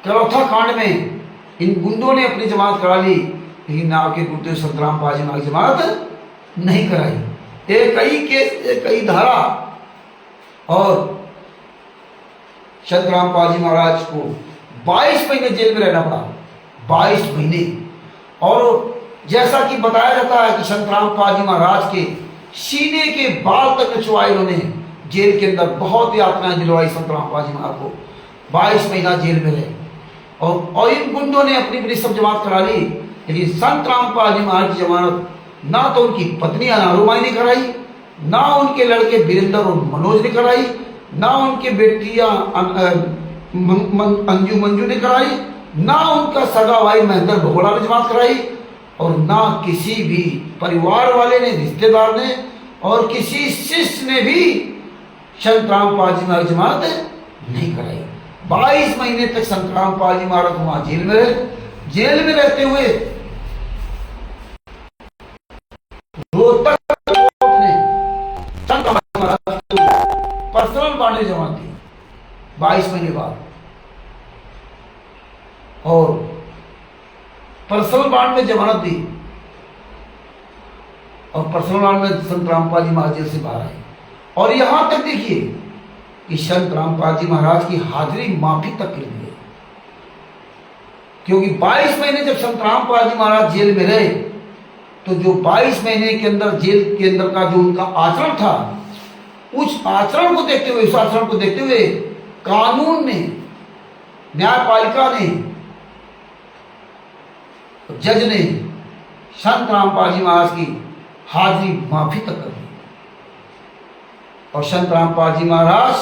करौथा कांड में इन गुंडों ने अपनी जमात करा ली, लेकिन नाव के गुरुदेव संत रामपाल जी महाराज जमात नहीं कराई। एक ही केस, एक ही धारा, और संतरामपाल जी महाराज को 22 महीने जेल में रहना पड़ा, 22 महीने। और जैसा कि बताया जाता है कि संतरामपाल जी महाराज के सीने के बाल तक नचवाए इन्होंने जेल के अंदर, बहुत यातनाएं दिलवाई संतरामपाल जी महाराज को, 22 महीना जेल में रहे। और इन गुंडों ने अपनी अपनी सब जमात करा ली, लेकिन संतरामपाल जी महाराज की जमानत ना तो उनकी पत्नी अनारुमाई ने कराई, ना उनके लड़के वीरेंद्र और मनोज ने कराई, ना उनके बेटियां अंजू मंजू ने कराई, ना उनका सगा भाई महेंद्र भगोड़ा ने जमात कराई, और ना किसी भी परिवार वाले ने, रिश्तेदार ने, और किसी शिष्य ने भी संतरामपाल जी महाराज जमानत नहीं कराई। 22 महीने तक संतरामपाल जी महाराज वहां जेल में रहे। जेल में रहते हुए रोहतक कोर्ट ने संतरामपाल महाराज को पर्सनल बॉन्ड में जमानत दी 22 महीने बाद, और पर्सनल बॉन्ड में जमानत दी, और पर्सनल बॉन्ड में संतरामपाल जी महाराज जेल से बाहर आए। और यहां तक देखिए कि संतरामपाल जी महाराज की हाजिरी माफी तक के लिए, क्योंकि 22 महीने जब संतरामपाल जी महाराज जेल में रहे, तो जो 22 महीने के अंदर जेल के अंदर का जो उनका आचरण था, उस आचरण को देखते हुए, उस आचरण को देखते हुए कानून ने, न्यायपालिका ने, जज ने संतरामपाल जी महाराज की हाजिरी माफी तक कर दी। और संतरामपाल जी महाराज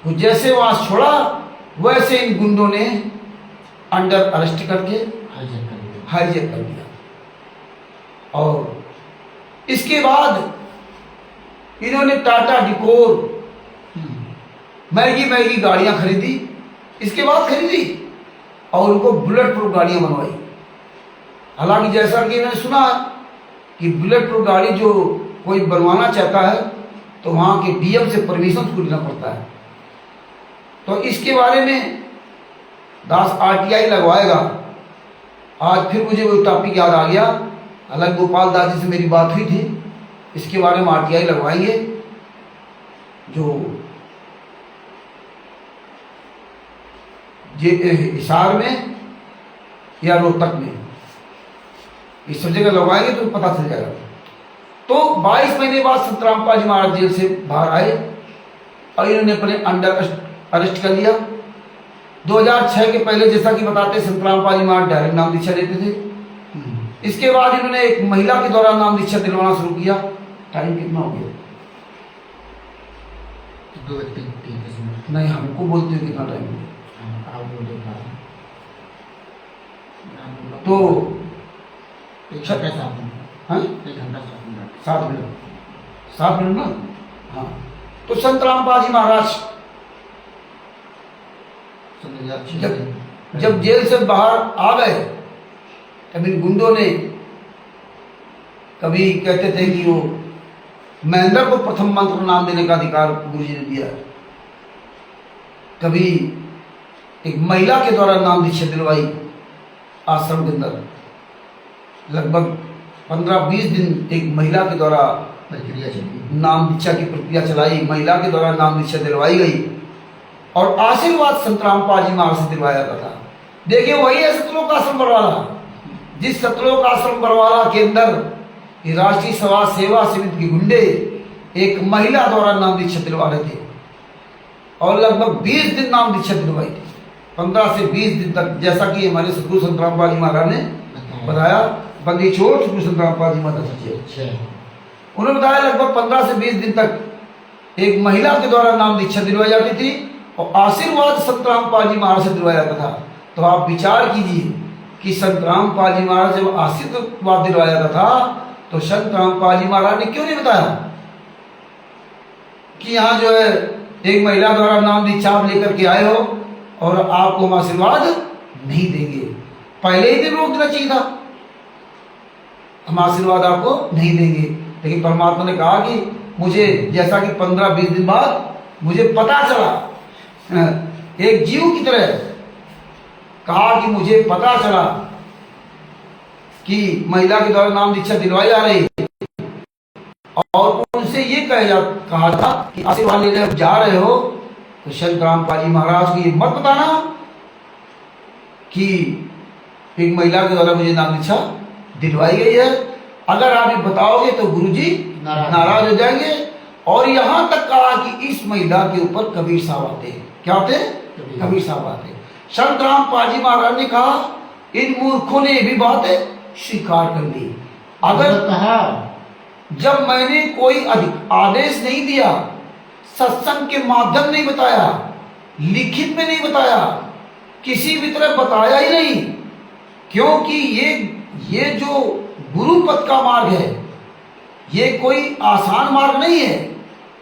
को जैसे वहां छोड़ा, वैसे इन गुंडों ने अंडर अरेस्ट करके हाईजैक कर दिया। और इसके बाद इन्होंने टाटा डिकोर महंगी गाड़ियां खरीदी, इसके बाद खरीदी, और उनको बुलेट प्रूफ गाड़ियां बनवाई। हालांकि जैसा कि मैंने सुना कि बुलेट प्रूफ गाड़ी जो कोई बनवाना चाहता है तो वहां के डीएम से परमिशन उसको लेना पड़ता है। तो इसके बारे में दास आरटीआई लगवाएगा। आज फिर मुझे वो टॉपिक याद आ गया, हालांकि गोपाल दास जी से मेरी बात हुई थी, इसके बारे में आरटीआई लगवाएंगे, जो हिसार में या रोहतक में, इस सब जगह लगवाएंगे तो पता चल जाएगा। तो 22 महीने बाद संतरामपाल जी महाराज जेल से बाहर आए और इन्होंने अपने अंडर अरेस्ट कर लिया। 2006 के पहले जैसा कि बताते संतरामपाल जी महाराज डायरेक्ट नाम दीक्षा देते थे। इसके बाद इन्होंने एक महिला के द्वारा नाम दीक्षा दिलवाना शुरू किया। टाइम कितना हो गया? नहीं, हमको बोलते हुए कितना टाइम हो गया? तो 7 मिनट ना। हाँ, तो संतरामपाल जी महाराज जब जेल से बाहर आ गए, तब इन गुंडों ने कभी कहते थे कि वो महेंद्र को प्रथम मंत्र नाम देने का अधिकार गुरु जी ने दिया, कभी एक महिला के द्वारा नाम दीक्षा दिलवाई आश्रम के अंदर। लगभग 15-20 दिन एक महिला के द्वारा प्रक्रिया चली, नाम दीक्षा की प्रक्रिया चलाई, महिला के द्वारा नाम दीक्षा दिलवाई गई और आशीर्वाद संतरामपाल जी महाराज से दिलवाया जाता था। देखिए, वही है सतलोक आश्रम बरवाला, जिस सतलोक आश्रम बरवाला के अंदर राष्ट्रीय समाज सेवा समिति के गुंडे एक महिला द्वारा नाम दीक्षा दिलवा रहे थे और लगभग 20 दिन नाम दीक्षा दिलवाई थी, 15 से 20 दिन तक, जैसा कि हमारे सतगुरु संतरामपाल जी महाराज ने बताया। बंदी छोड़ सतगुरु संतरामपाल जी महाराज उन्होंने बताया लगभग 15 से 20 दिन तक एक महिला के द्वारा नाम दीक्षा दिलवाई जाती थी और आशीर्वाद संतरामपाल जी महाराज से दिलवाया जाता था। तो आप विचार कीजिए कि संतरामपाल जी महाराज जब आशीर्वाद दिलवाया जाता था तो संतरामपाल जी महाराज ने क्यों नहीं बताया कि यहाँ जो है एक महिला द्वारा नाम दीक्षा आप लेकर के आए हो और आपको हम आशीर्वाद नहीं देंगे। पहले ही दिन रोक देना चाहिए था, हम आशीर्वाद आपको नहीं देंगे। लेकिन परमात्मा ने कहा कि मुझे, जैसा कि 15-20 दिन बाद मुझे पता चला, एक जीव की तरह कहा कि मुझे पता चला कि महिला के द्वारा नाम दीक्षा दिलवाई जा रही और उनसे ये कहा था कि आशीर्वाद लेने जा रहे हो तो संत रामपाल जी महाराज को ये मत बताना कि एक महिला के द्वारा मुझे नाम दीक्षा दिलवाई गई है, अगर आप ये बताओगे तो गुरुजी नाराज हो जाएंगे। और यहां तक कहा कि इस महिला के ऊपर कबीर साहब आते हैं। क्या होते हैं? कबीर साहब आते हैं। संत रामपाल जी महाराज ने कहा इन मूर्खों ने भी बात स्वीकार कर ली। अगर कहा जब मैंने कोई आदेश नहीं दिया, सत्संग के माध्यम नहीं बताया, लिखित में नहीं बताया, किसी भी तरह बताया ही नहीं, क्योंकि ये जो गुरु पद का मार्ग है ये कोई आसान मार्ग नहीं है।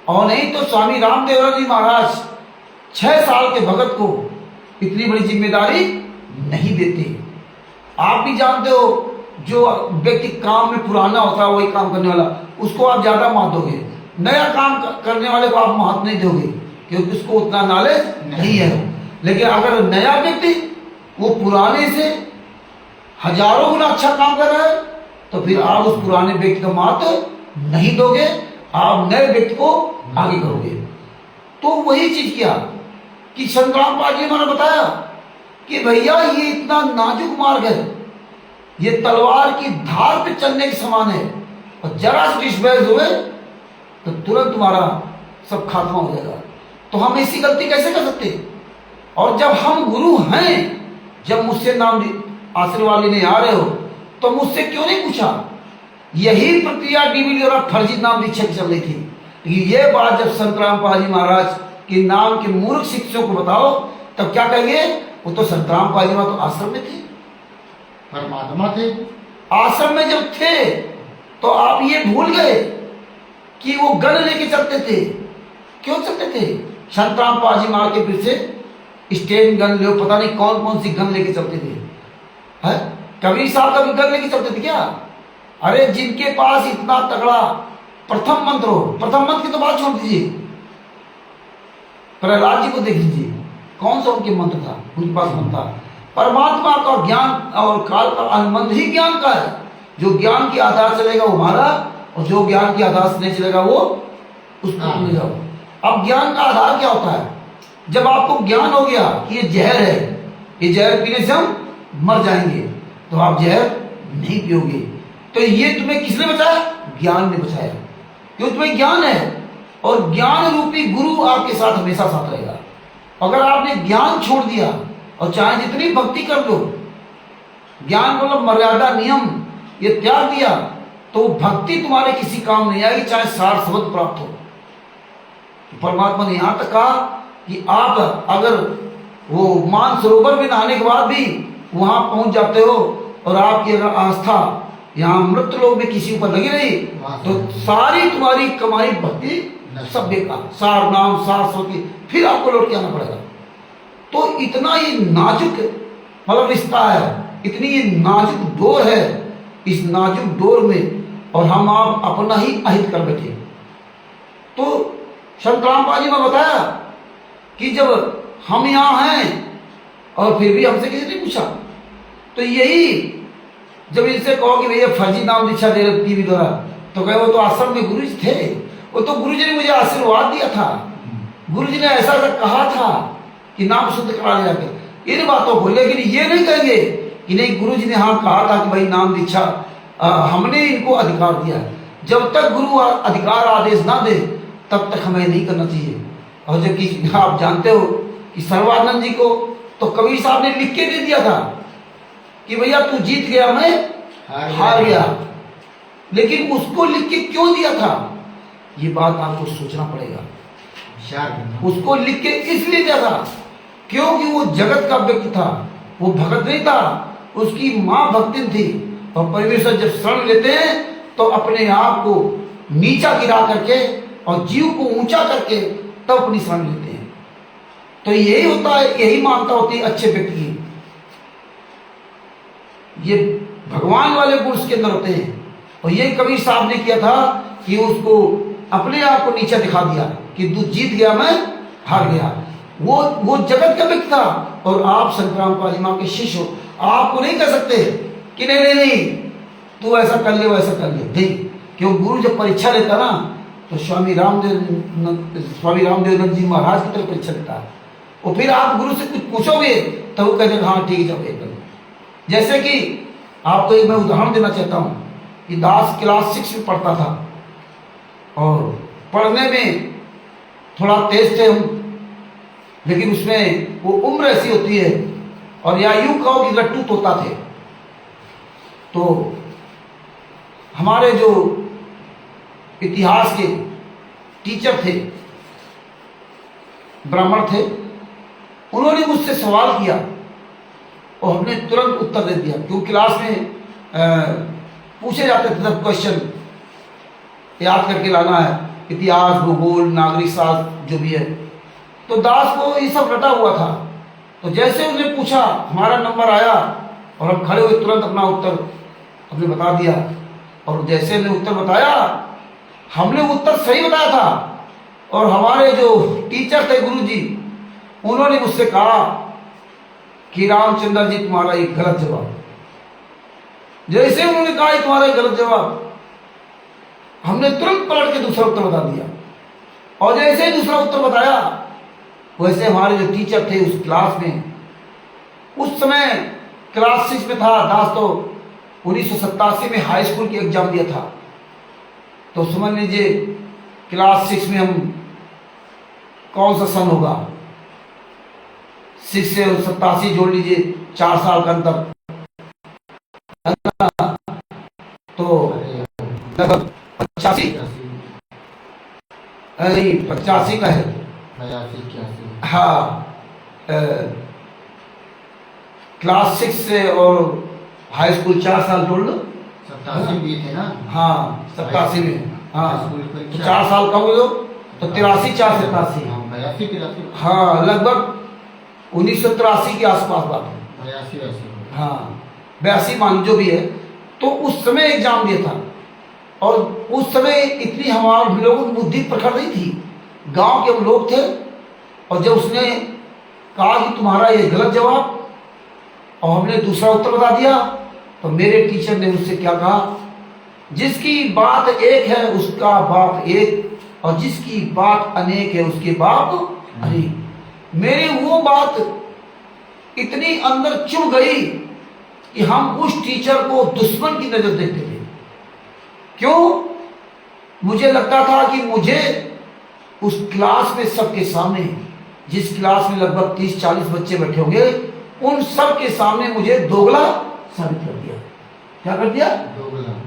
और नहीं तो स्वामी रामदेव जी महाराज 6 साल के भगत को इतनी बड़ी जिम्मेदारी नहीं देते। आप भी जानते हो जो व्यक्ति काम में पुराना होता है वही काम करने वाला, उसको आप ज्यादा महत्व दोगे, नया काम करने वाले को आप महत्व नहीं दोगे क्योंकि उसको उतना नॉलेज नहीं है। लेकिन अगर नया व्यक्ति वो पुराने से हजारों गुना अच्छा काम कर रहा है तो फिर आप उस पुराने व्यक्ति का महत्व नहीं दोगे, आप नए व्यक्ति को आगे करोगे। तो वही चीज किया कि संत रामपाल जी ने बताया कि भैया ये इतना नाजुक मार्ग है, ये तलवार की धार पे चलने के समान है, और जरा से डिस्बैलेंस हुए तो तुरंत तुम्हारा सब खात्मा हो जाएगा। तो हम ऐसी गलती कैसे कर सकते? और जब हम गुरु हैं, जब मुझसे नाम आशीर्वाद लेने आ रहे हो तो मुझसे क्यों नहीं पूछा? यही प्रक्रिया डीवी द्वारा फर्जी नाम दीक्षा चल रही थी। लेकिन ये बात जब संत रामपाल जी महाराज के नाम के मूर्ख शिष्यों को बताओ तब क्या कहेंगे? वो तो संत रामपाल जी महाराज तो आश्रम में थे, परमात्मा थे। आश्रम में जब थे तो आप ये भूल गए कि वो गन लेके चलते थे। क्यों चलते थे? संत रामपाल जी महाराज के पीछे स्टेन गन ले, पता नहीं कौन कौन सी गन लेके चलते थे। है कबीर साहब का भी गन लेके चलते थे क्या? अरे जिनके पास इतना तगड़ा प्रथम मंत्र हो, प्रथम मंत्र की तो बात छोड़ दीजिए, प्रहलाद जी को देख लीजिए, कौन सा उनके मंत्र था, उनके पास मंत्र था। परमात्मा का ज्ञान और काल का अनुबंध ही ज्ञान का है। जो ज्ञान के आधार चलेगा वो हमारा, और जो ज्ञान के आधार से नहीं चलेगा वो उसको ले जाओ। अब ज्ञान का आधार क्या होता है? जब आपको ज्ञान हो गया कि ये जहर है, ये जहर पीने से हम मर जाएंगे, तो आप जहर नहीं पियोगे। तो ये तुम्हें किसने बचाया? ज्ञान ने बचाया, क्यों? तुम्हें ज्ञान है और ज्ञान रूपी गुरु आपके साथ हमेशा साथ रहेगा। अगर आपने ज्ञान छोड़ दिया और चाहे जितनी भक्ति कर लो, ज्ञान मतलब मर्यादा नियम ये त्याग दिया, तो भक्ति तुम्हारे किसी काम नहीं आएगी, चाहे 60 शब्द प्राप्त हो। तो परमात्मा ने यहां तक कहा कि आप अगर वो मानसरोवर में नहाने के बाद भी वहां पहुंच जाते हो और आपकी अगर आस्था यहाँ मृत लोग में किसी ऊपर लगी रही तो सारी तुम्हारी कमाई भक्ति सब बेकार, सार नाम सार सोती, फिर आपको लौट के आना पड़ेगा। तो इतना ये नाजुक मतलब रिश्ता है, इतनी ये नाजुक डोर है, इस नाजुक डोर में और हम आप अपना ही अहित कर बैठे। तो संत रामपाल जी ने बताया कि जब हम यहाँ हैं और फिर भी हमसे किसी ने पूछा, तो यही जब इनसे कहो कि भैया फर्जी नाम दीक्षा दे रहे टीवी द्वारा, तो कहे वो तो आश्रम में गुरु जी थे, वो तो गुरु जी ने मुझे आशीर्वाद दिया था, गुरु जी ने ऐसा ऐसा कहा था कि नाम शुद्ध करा लिया कर, इन बातों को। लेकिन ये नहीं कहेंगे कि नहीं गुरु जी ने हाँ कहा था कि भाई नाम दीक्षा हमने इनको अधिकार दिया। जब तक गुरु अधिकार आदेश ना दे तब तक हमें नहीं करना चाहिए। और जबकि आप जानते हो कि सर्वानंद जी को तो कबीर साहब ने लिख के दे दिया था कि भैया तू जीत गया, मैं हार गया। लेकिन उसको लिख के क्यों दिया था, ये बात आपको सोचना पड़ेगा। उसको लिख के इसलिए दिया था क्योंकि वो जगत का व्यक्ति था, वो भगत नहीं था, उसकी माँ भक्तिन थी। और परमेश्वर जब शरण लेते हैं तो अपने आप को नीचा गिरा करके और जीव को ऊंचा करके तब अपनी शरण लेते हैं। तो यही होता है, यही मानता होती है अच्छे व्यक्ति की। ये भगवान वाले गुण उसके अंदर होते हैं। और ये कबीर साहब ने किया था कि उसको अपने आप को नीचा दिखा दिया कि तू जीत गया, मैं हार गया। वो जगत का व्यक्ति था और आप संत रामपाल जी महाराज के शिष्य हो, आपको नहीं कह सकते कि नहीं नहीं नहीं तू ऐसा कर ले वैसा कर ले। नहीं, क्यों? गुरु जब परीक्षा लेता ना तो स्वामी रामदेव जी महाराज की तरफ परीक्षा देता है। और फिर आप गुरु से कुछ पूछोगे तो वो कहेंगे हाँ ठीक है जाओ एकदम। जैसे कि आपको एक मैं उदाहरण देना चाहता हूँ कि दास क्लास 6 में पढ़ता था और पढ़ने में थोड़ा तेज थे हम, लेकिन उसमें वो उम्र ऐसी होती है, और या यूं कहो कि लट्टू तोता थे। तो हमारे जो इतिहास के टीचर थे, ब्राह्मण थे, उन्होंने मुझसे सवाल किया और हमने तुरंत उत्तर दे दिया, क्योंकि क्लास में पूछे जाते थे सब क्वेश्चन याद करके लाना है, इतिहास, भूगोल, नागरिक शास्त्र जो भी है। तो दास को ये सब रटा हुआ था। तो जैसे उसने पूछा, हमारा नंबर आया और हम खड़े हुए, तुरंत अपना उत्तर हमने बता दिया। और जैसे हमने उत्तर बताया, हमने उत्तर सही बताया था, और हमारे जो टीचर थे गुरुजी, उन्होंने मुझसे कहा कि रामचंद्र जी तुम्हारा एक गलत जवाब। जैसे उन्होंने कहा तुम्हारा एक गलत जवाब, हमने तुरंत पलट के दूसरा उत्तर बता दिया। और जैसे ही दूसरा उत्तर बताया, वैसे हमारे जो टीचर थे उस क्लास में, उस समय क्लास 6 में था दास, तो 1987 में हाई स्कूल की एग्जाम दिया था। तो समझ लीजिए क्लास 6 में हम कौन सा सन होगा, 6 से 87 जोड़ लीजिए, 4 साल का अंतर, तो लगभग 85 नहीं 85 का है। हाँ, क्लास 6 से और हाई स्कूल 4 साल जोड़ लो, 87 भी थे ना। हाँ 87 में, हाँ तो 4 साल कम हो, तो 83, 4 से 87, हाँ लगभग 1983 के आसपास बात है। हाँ 82 मान जो भी है। तो उस समय एग्जाम दिया था, और उस समय इतनी हमारे लोगों की बुद्धि प्रखर नहीं थी, गांव के हम लोग थे। और जब उसने कहा कि तुम्हारा ये गलत जवाब, और हमने दूसरा उत्तर बता दिया, तो मेरे टीचर ने मुझसे क्या कहा, जिसकी बात एक है उसका बाप एक, और जिसकी बात अनेक है उसके बाप अनेक। मेरी वो बात इतनी अंदर चुभ गई कि हम उस टीचर को दुश्मन की नजर देखते थे। क्यों? मुझे लगता था कि मुझे उस क्लास में सबके सामने, जिस क्लास में लगभग 30-40 बच्चे बैठे होंगे, उन सब के सामने मुझे दोगला साबित कर दिया। क्या कर दिया?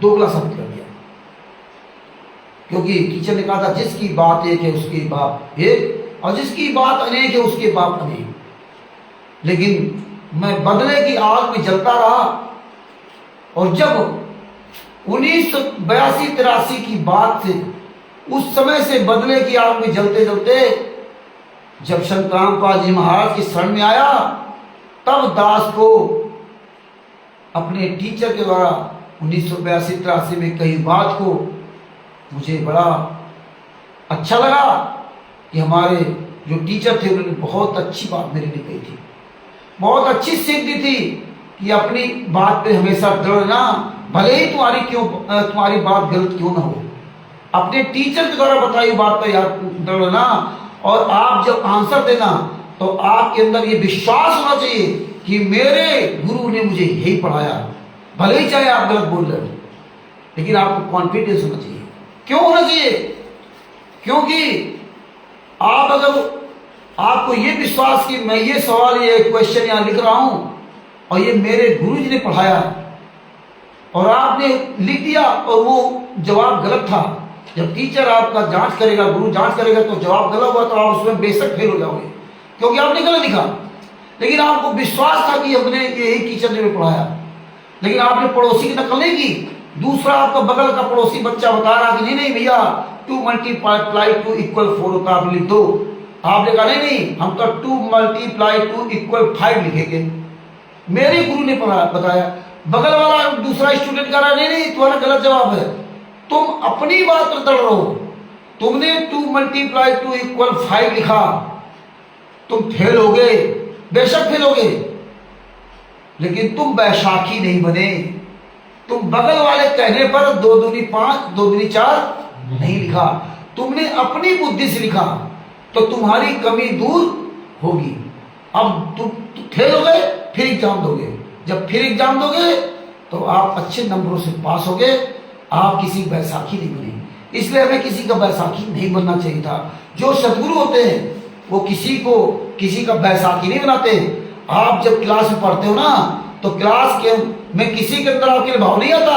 दोगला साबित कर दिया। क्योंकि टीचर ने कहा था जिसकी बात एक है उसके बाप एक, और जिसकी बात अनेक है उसके बाप अनेक। लेकिन मैं बदले की आग में जलता रहा, और जब 1982-83 की बात से, उस समय से बदले की आग में जलते जलते जब संतराम पाल जी महाराज की शरण में आया, तब दास को अपने टीचर के द्वारा 1982-83 में कही बात को मुझे बड़ा अच्छा लगा कि हमारे जो टीचर थे उन्होंने बहुत अच्छी बात मेरे लिए कही थी, बहुत अच्छी सीख दी थी कि अपनी बात पे हमेशा दृढ़ रहना, भले ही तुम्हारी बात गलत क्यों ना हो, अपने टीचर के द्वारा बताई बात पर याद दृढ़ रहना। और आप जब आंसर देना तो आपके अंदर ये विश्वास होना चाहिए कि मेरे गुरु ने मुझे यही पढ़ाया, भले ही चाहे आप गलत बोल रहे हो, लेकिन आपको कॉन्फिडेंस होना चाहिए। क्यों होना चाहिए? क्योंकि आप अगर आपको ये विश्वास कि मैं ये सवाल, ये क्वेश्चन यहाँ लिख रहा हूं और ये मेरे गुरु जी ने पढ़ाया, और आपने लिख दिया और वो जवाब गलत था, जब टीचर आपका जांच करेगा, गुरु जांच करेगा, तो जवाब गलत हुआ तो आप उसमें बेशक फेल हो जाओगे, क्योंकि आपने गलत लिखा। लेकिन आपको विश्वास था कि हमने यही टीचर ने पढ़ाया, लेकिन आपने पड़ोसी की नकल नहीं की। दूसरा आपका बगल का पड़ोसी बच्चा बता रहा कि नहीं भैया 2 मल्टीप्लाई 2 = 4 होता, आप लिख दो। आपने कहा नहीं हम तो 2 मल्टीप्लाई 2 = 5 लिखेंगे। मेरे गुरु ने बताया। बगल वाला दूसरा स्टूडेंट कह रहा नहीं तुम्हारा गलत जवाब है। तुम अपनी बात पर दृढ़ रहो। तुमने 2 मल्टीप्लाई 2 = 5 लिखा, तुम फेल हो गए, बेशक फेल हो गए, लेकिन तुम बैशाखी नहीं बने। तुम बगल वाले कहने पर 2 दूनी 5 2 दूनी 4 नहीं लिखा। तुमने अपनी बुद्धि से लिखा तो तुम्हारी कमी दूर होगी। अब तुम फेल हो गए, फिर एग्जाम दोगे। जब फिर एग्जाम दोगे तो आप अच्छे नंबरों से पास होगे, आप किसी बैसाखी नहीं बने। इसलिए हमें किसी का बैसाखी नहीं बनना चाहिए था। जो सदगुरु होते हैं वो किसी का बैसाखी नहीं बनाते। आप जब क्लास में पढ़ते हो ना, तो क्लास के में किसी के अंदर आपके भाव नहीं आता।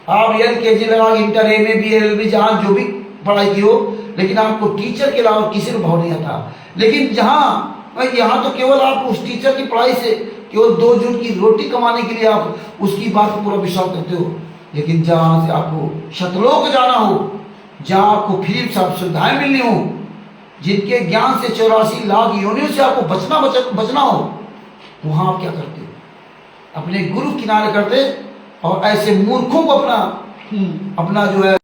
आप LKG लगा, इंटर, MA, BA, LLB जहां जो भी पढ़ाई की हो, लेकिन आपको टीचर के अलावा किसी को भाव नहीं आता। लेकिन यहाँ तो केवल आप उस टीचर की पढ़ाई से केवल 2 जून की रोटी कमाने के लिए आप उसकी बात पर पूरा विश्वास करते हो। लेकिन जहां से आपको शतलोक जाना हो, जहां आपको फ्री सब सुविधाएं मिलनी हो, जिनके ज्ञान से 84 लाख योनियों से आपको बचना हो, वहां आप क्या करते हो? अपने गुरु किनारे करते और ऐसे मूर्खों को अपना जो है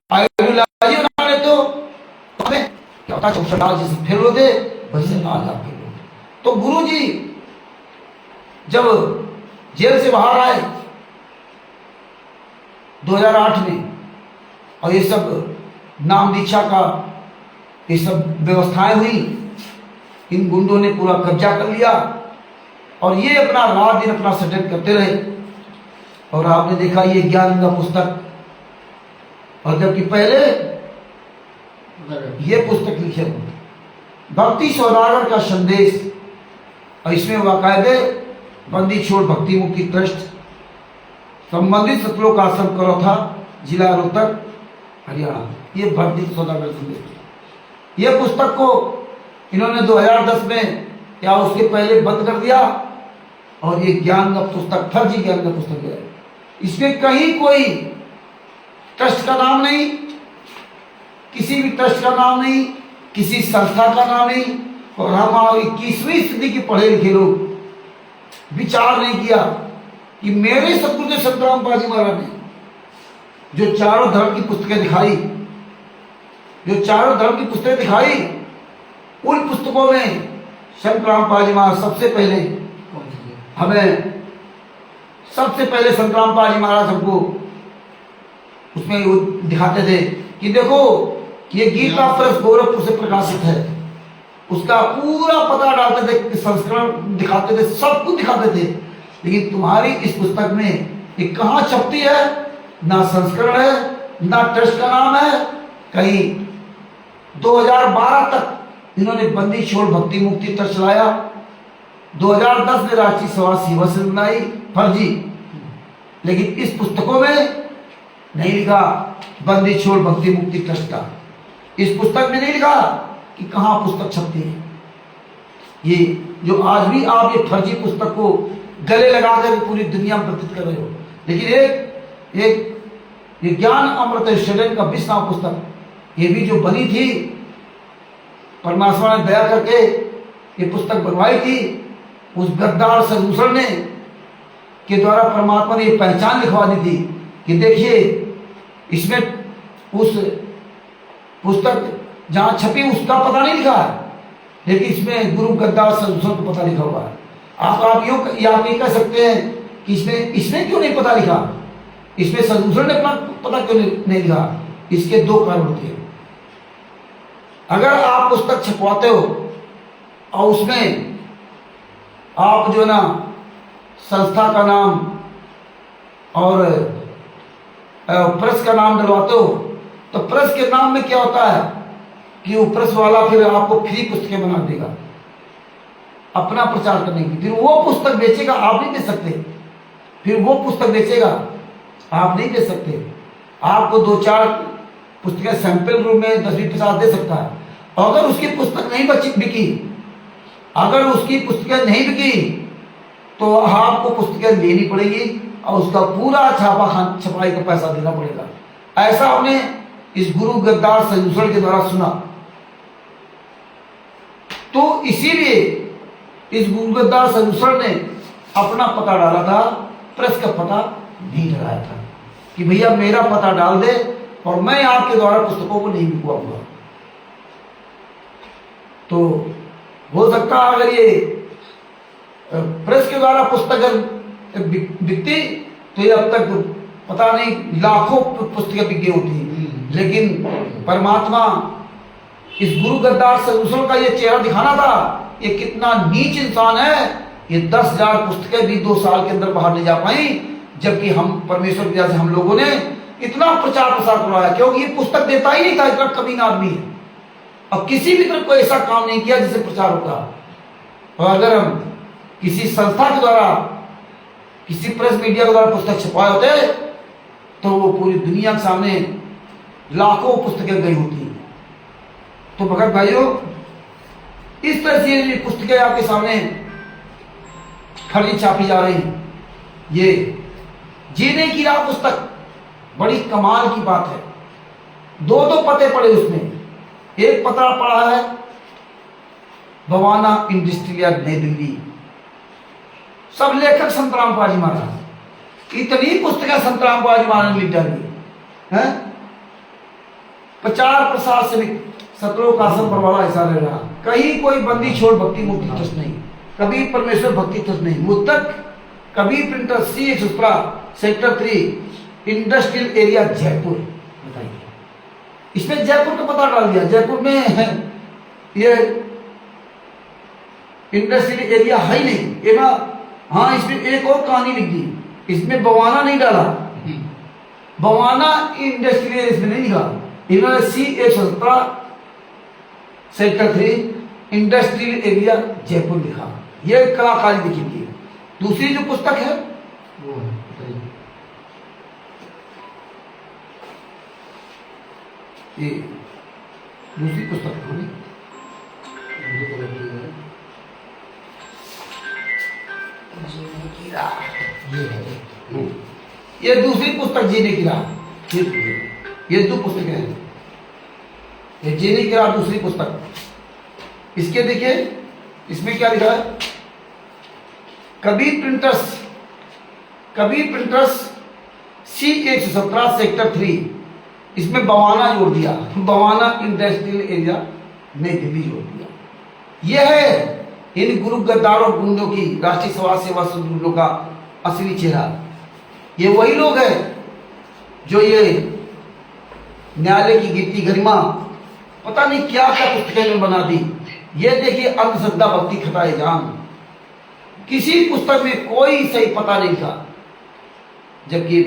आइडियोलॉजी बना लेते हो। क्या होता है, 64 लाख जैसे फेल होते वैसे 9 लाख फेल होते। तो गुरु जी जब जेल से बाहर आए 2008 में, और ये सब नाम दीक्षा का ये सब व्यवस्थाएं हुई, इन गुंडों ने पूरा कब्जा कर लिया और ये अपना रात दिन अपना सटन करते रहे। और आपने देखा ये ज्ञान का पुस्तक, और जबकि पहले ये पुस्तक लिखे भक्ति सौदागर का संदेश, और इसमें बाकायदे बंदी छोड़ भक्ति मुक्ति ट्रस्ट संबंधित सतलोक आश्रम करो था, जिला रोहतक, हरियाणा। ये भक्ति सौदागर संदेश, ये पुस्तक को इन्होंने 2010 में या उसके पहले बंद कर दिया, और ये ज्ञान का पुस्तक फर्जी ज्ञान का पुस्तक है। इसमें कहीं कोई ट्रस्ट का नाम नहीं, किसी भी ट्रस्ट का नाम नहीं, किसी संस्था का नाम नहीं। और हम 21वीं सदी के पढ़े लिखे लोग विचार नहीं किया कि मेरे सतगुरुदेव संत रामपाल जी महाराज ने जो चारों धर्म की पुस्तकें दिखाई, उन पुस्तकों में संत रामपाल जी महाराज सबसे पहले संत रामपाल जी महाराज हमको उसमें वो दिखाते थे कि देखो ये गीता प्रेस गोरखपुर से प्रकाशित है। उसका पूरा पता डालते थे, संस्करण दिखाते थे, सब कुछ दिखाते थे। लेकिन तुम्हारी इस पुस्तक में ये कहाँ छपती है? ना संस्करण है, ना ट्रस्ट का नाम है कहीं। 2012 तक इन्होंने बंदी छोड़ भक्ति मुक्ति ट्रस्ट चलाया। 2010 में राष्ट्रीय सेवा से बनाई फर्जी, लेकिन इस पुस्तकों में नहीं लिखा बंदी छोड़ भक्ति मुक्ति ट्रस्ट का। इस पुस्तक में नहीं लिखा कि कहाँ पुस्तक छपती है। ये जो आज भी आप ये फर्जी पुस्तक को गले लगा कर पूरी दुनिया में प्रकट कर रहे हो। लेकिन ये ज्ञान अमृत शरण का 20 नाम पुस्तक, ये भी जो बनी थी, परमात्मा ने दया करके ये पुस्तक बनवाई थी। उस गद्दार सदूसर ने के द्वारा परमात्मा ने ये पहचान लिखवा दी थी कि देखिए इसमें उस पुस्तक जहां छपी उसका पता नहीं लिखा है, लेकिन इसमें गुरु गद्दार सदूसर को पता लिखा हुआ है। आप ये कह सकते हैं कि इसमें क्यों नहीं पता लिखा, इसमें सदूसर ने अपना पता क्यों नहीं लिखा? इसके 2 कारण होते हैं। अगर आप पुस्तक छपवाते हो और उसमें आप जो ना संस्था का नाम और प्रेस का नाम डलवाते हो, तो प्रेस के नाम में क्या होता है कि वो प्रेस वाला फिर आपको फ्री पुस्तकें बना देगा अपना प्रचार करने की। फिर वो पुस्तक बेचेगा, आप नहीं बेच सकते। फिर वो पुस्तक बेचेगा, आप नहीं बेच सकते। आपको 2-4 पुस्तकें सैंपल रूप में 10-20-50 दे सकता है। अगर उसकी पुस्तक नहीं बिकी, अगर उसकी पुस्तकें नहीं बिकी, तो आपको पुस्तकें लेनी पड़ेगी और उसका पूरा छपाई का पैसा देना पड़ेगा। ऐसा हमने इस गुरु गद्दार सदूसर के द्वारा सुना। तो इसीलिए इस गुरु गद्दार सदूसर ने अपना पता डाला था, प्रेस का पता नहीं लगाया था कि भैया मेरा पता डाल दे और मैं आपके द्वारा पुस्तकों को नहीं बिकवाऊंगा। तो हो सकता है अगर ये प्रेस के द्वारा पुस्तक बिकती तो ये अब तक पता नहीं लाखों पुस्तकें बिक गई होती, लेकिन परमात्मा इस गुरु गद्दार सदूसों का ये चेहरा दिखाना था, ये कितना नीच इंसान है। ये 10,000 पुस्तकें भी 2 साल के अंदर बाहर नहीं जा पाई, जबकि हम परमेश्वर की वजह से हम लोगों ने इतना प्रचार प्रसार करवाया, क्योंकि ये पुस्तक देता ही नहीं था, इतना कमीना आदमी है। और किसी भी तरह कोई ऐसा काम नहीं किया जिससे प्रचार होता। और अगर हम किसी संस्था के द्वारा, किसी प्रेस मीडिया के द्वारा पुस्तक छपवाए होते तो वो पूरी दुनिया के सामने लाखों पुस्तकें गई होती। तो भगत भाइयों, इस तरह से ये पुस्तकें आपके सामने फर्जी छापी जा रही। ये जीने की राह पुस्तक बड़ी कमाल की बात है। 2 पते पड़े उसमें। एक पता पड़ा है भवाना इंडस्ट्रियल नई दिल्ली, सब लेखक संतराम पाजी महाराज। इतनी पुस्तकें संतराम पाजी महाराज ने लिख डाली है। प्रचार प्रसार से सतलोक आश्रम बरवाला ऐसा रह रहा, कहीं कोई बंदी छोड़ भक्ति मुक्ति ट्रस्ट नहीं, कभी परमेश्वर भक्ति ट्रस्ट नहीं, मुद्दक कभी printer C117 sector 3 industrial area Jaipur. बताइए, इसमें जयपुर का पता डाल दिया। जयपुर में है ये इंडस्ट्रियल एरिया है ही नहीं। हाँ, इसमें एक और कहानी लिख दी, इसमें बवाना नहीं डाला। बवाना इंडस्ट्रियल इसमें नहीं लिखा, इन्होंने C117 sector 3 industrial area Jaipur लिखा। ये कलाकारी लिखी। दूसरी जो पुस्तक है वो ये दूसरी पुस्तक है, ये दूसरी पुस्तक जीने की राह। ये 2 पुस्तकें हैं। ये जीने की राह दूसरी पुस्तक। इसके देखिए, इसमें क्या लिखा है, कबीर प्रिंटर्स C117 सेक्टर 3, इसमें बवाना जोड़ दिया, बवाना इंडस्ट्रियल एरिया नई दिल्ली जोड़ दिया। यह है इन गुरु गद्दारों गुंडों की, राष्ट्रीय समाज सेवा संगठनों का असली चेहरा। ये वही लोग हैं जो ये न्यायालय की गिरती गरिमा पता नहीं क्या क्या पुस्तकें में बना दी। ये देखिए, अंधश्रद्धा भक्ति खटाए जान, किसी पुस्तक में कोई सही पता नहीं था, जबकि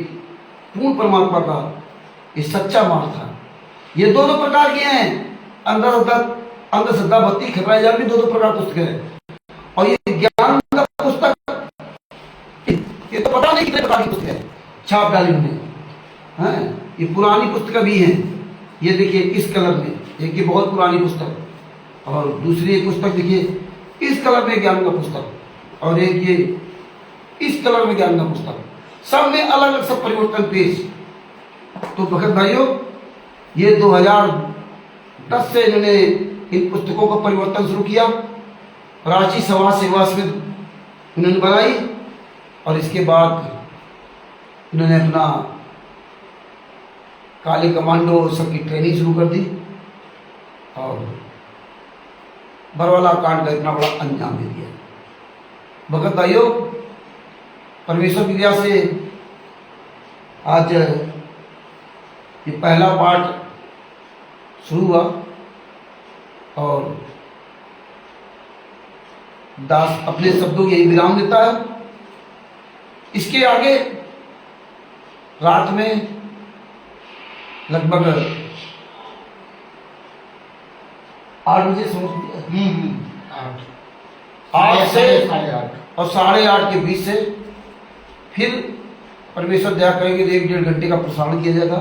पूर्ण परमात्मा का ये सच्चा मार्ग था। ये 2 प्रकार के हैं, अंधश्रद्धा भक्ति खटाए जान भी 2 प्रकार पुस्तकें हैं। और ये ज्ञान का पुस्तक, ये तो पता नहीं कितने प्रकार की पुस्तकें छाप डाली उन्होंने हैं। ये पुरानी पुस्तकें भी हैं। ये देखिए इस कलर में, एक ये बहुत पुरानी पुस्तक, और दूसरी एक पुस्तक देखिए इस कलर में ज्ञान का पुस्तक, और एक ये इस कलर में ज्ञान का पुस्तक। सब में अलग अलग सब परिवर्तन पेश। तो भगत भाइयों, ये 2010 से इन्होंने इन पुस्तकों का परिवर्तन शुरू किया। रांची समाज सेवा समिति इन्होंने बनाई, और इसके बाद इन्होंने अपना काले कमांडो सबकी ट्रेनिंग शुरू कर दी, और बरवाला कांड का इतना बड़ा अंजाम दे दिया। भगत भाइयों, परमेश्वर की दया से आज ये पहला पाठ शुरू हुआ, और दास अपने शब्दों के विराम देता है। इसके आगे रात में लगभग 8 बजे समझ 8 से और 8:30 के बीच से फिर परमेश्वर दया करेंगे तो 1-1.5 घंटे का प्रसारण किया जाएगा,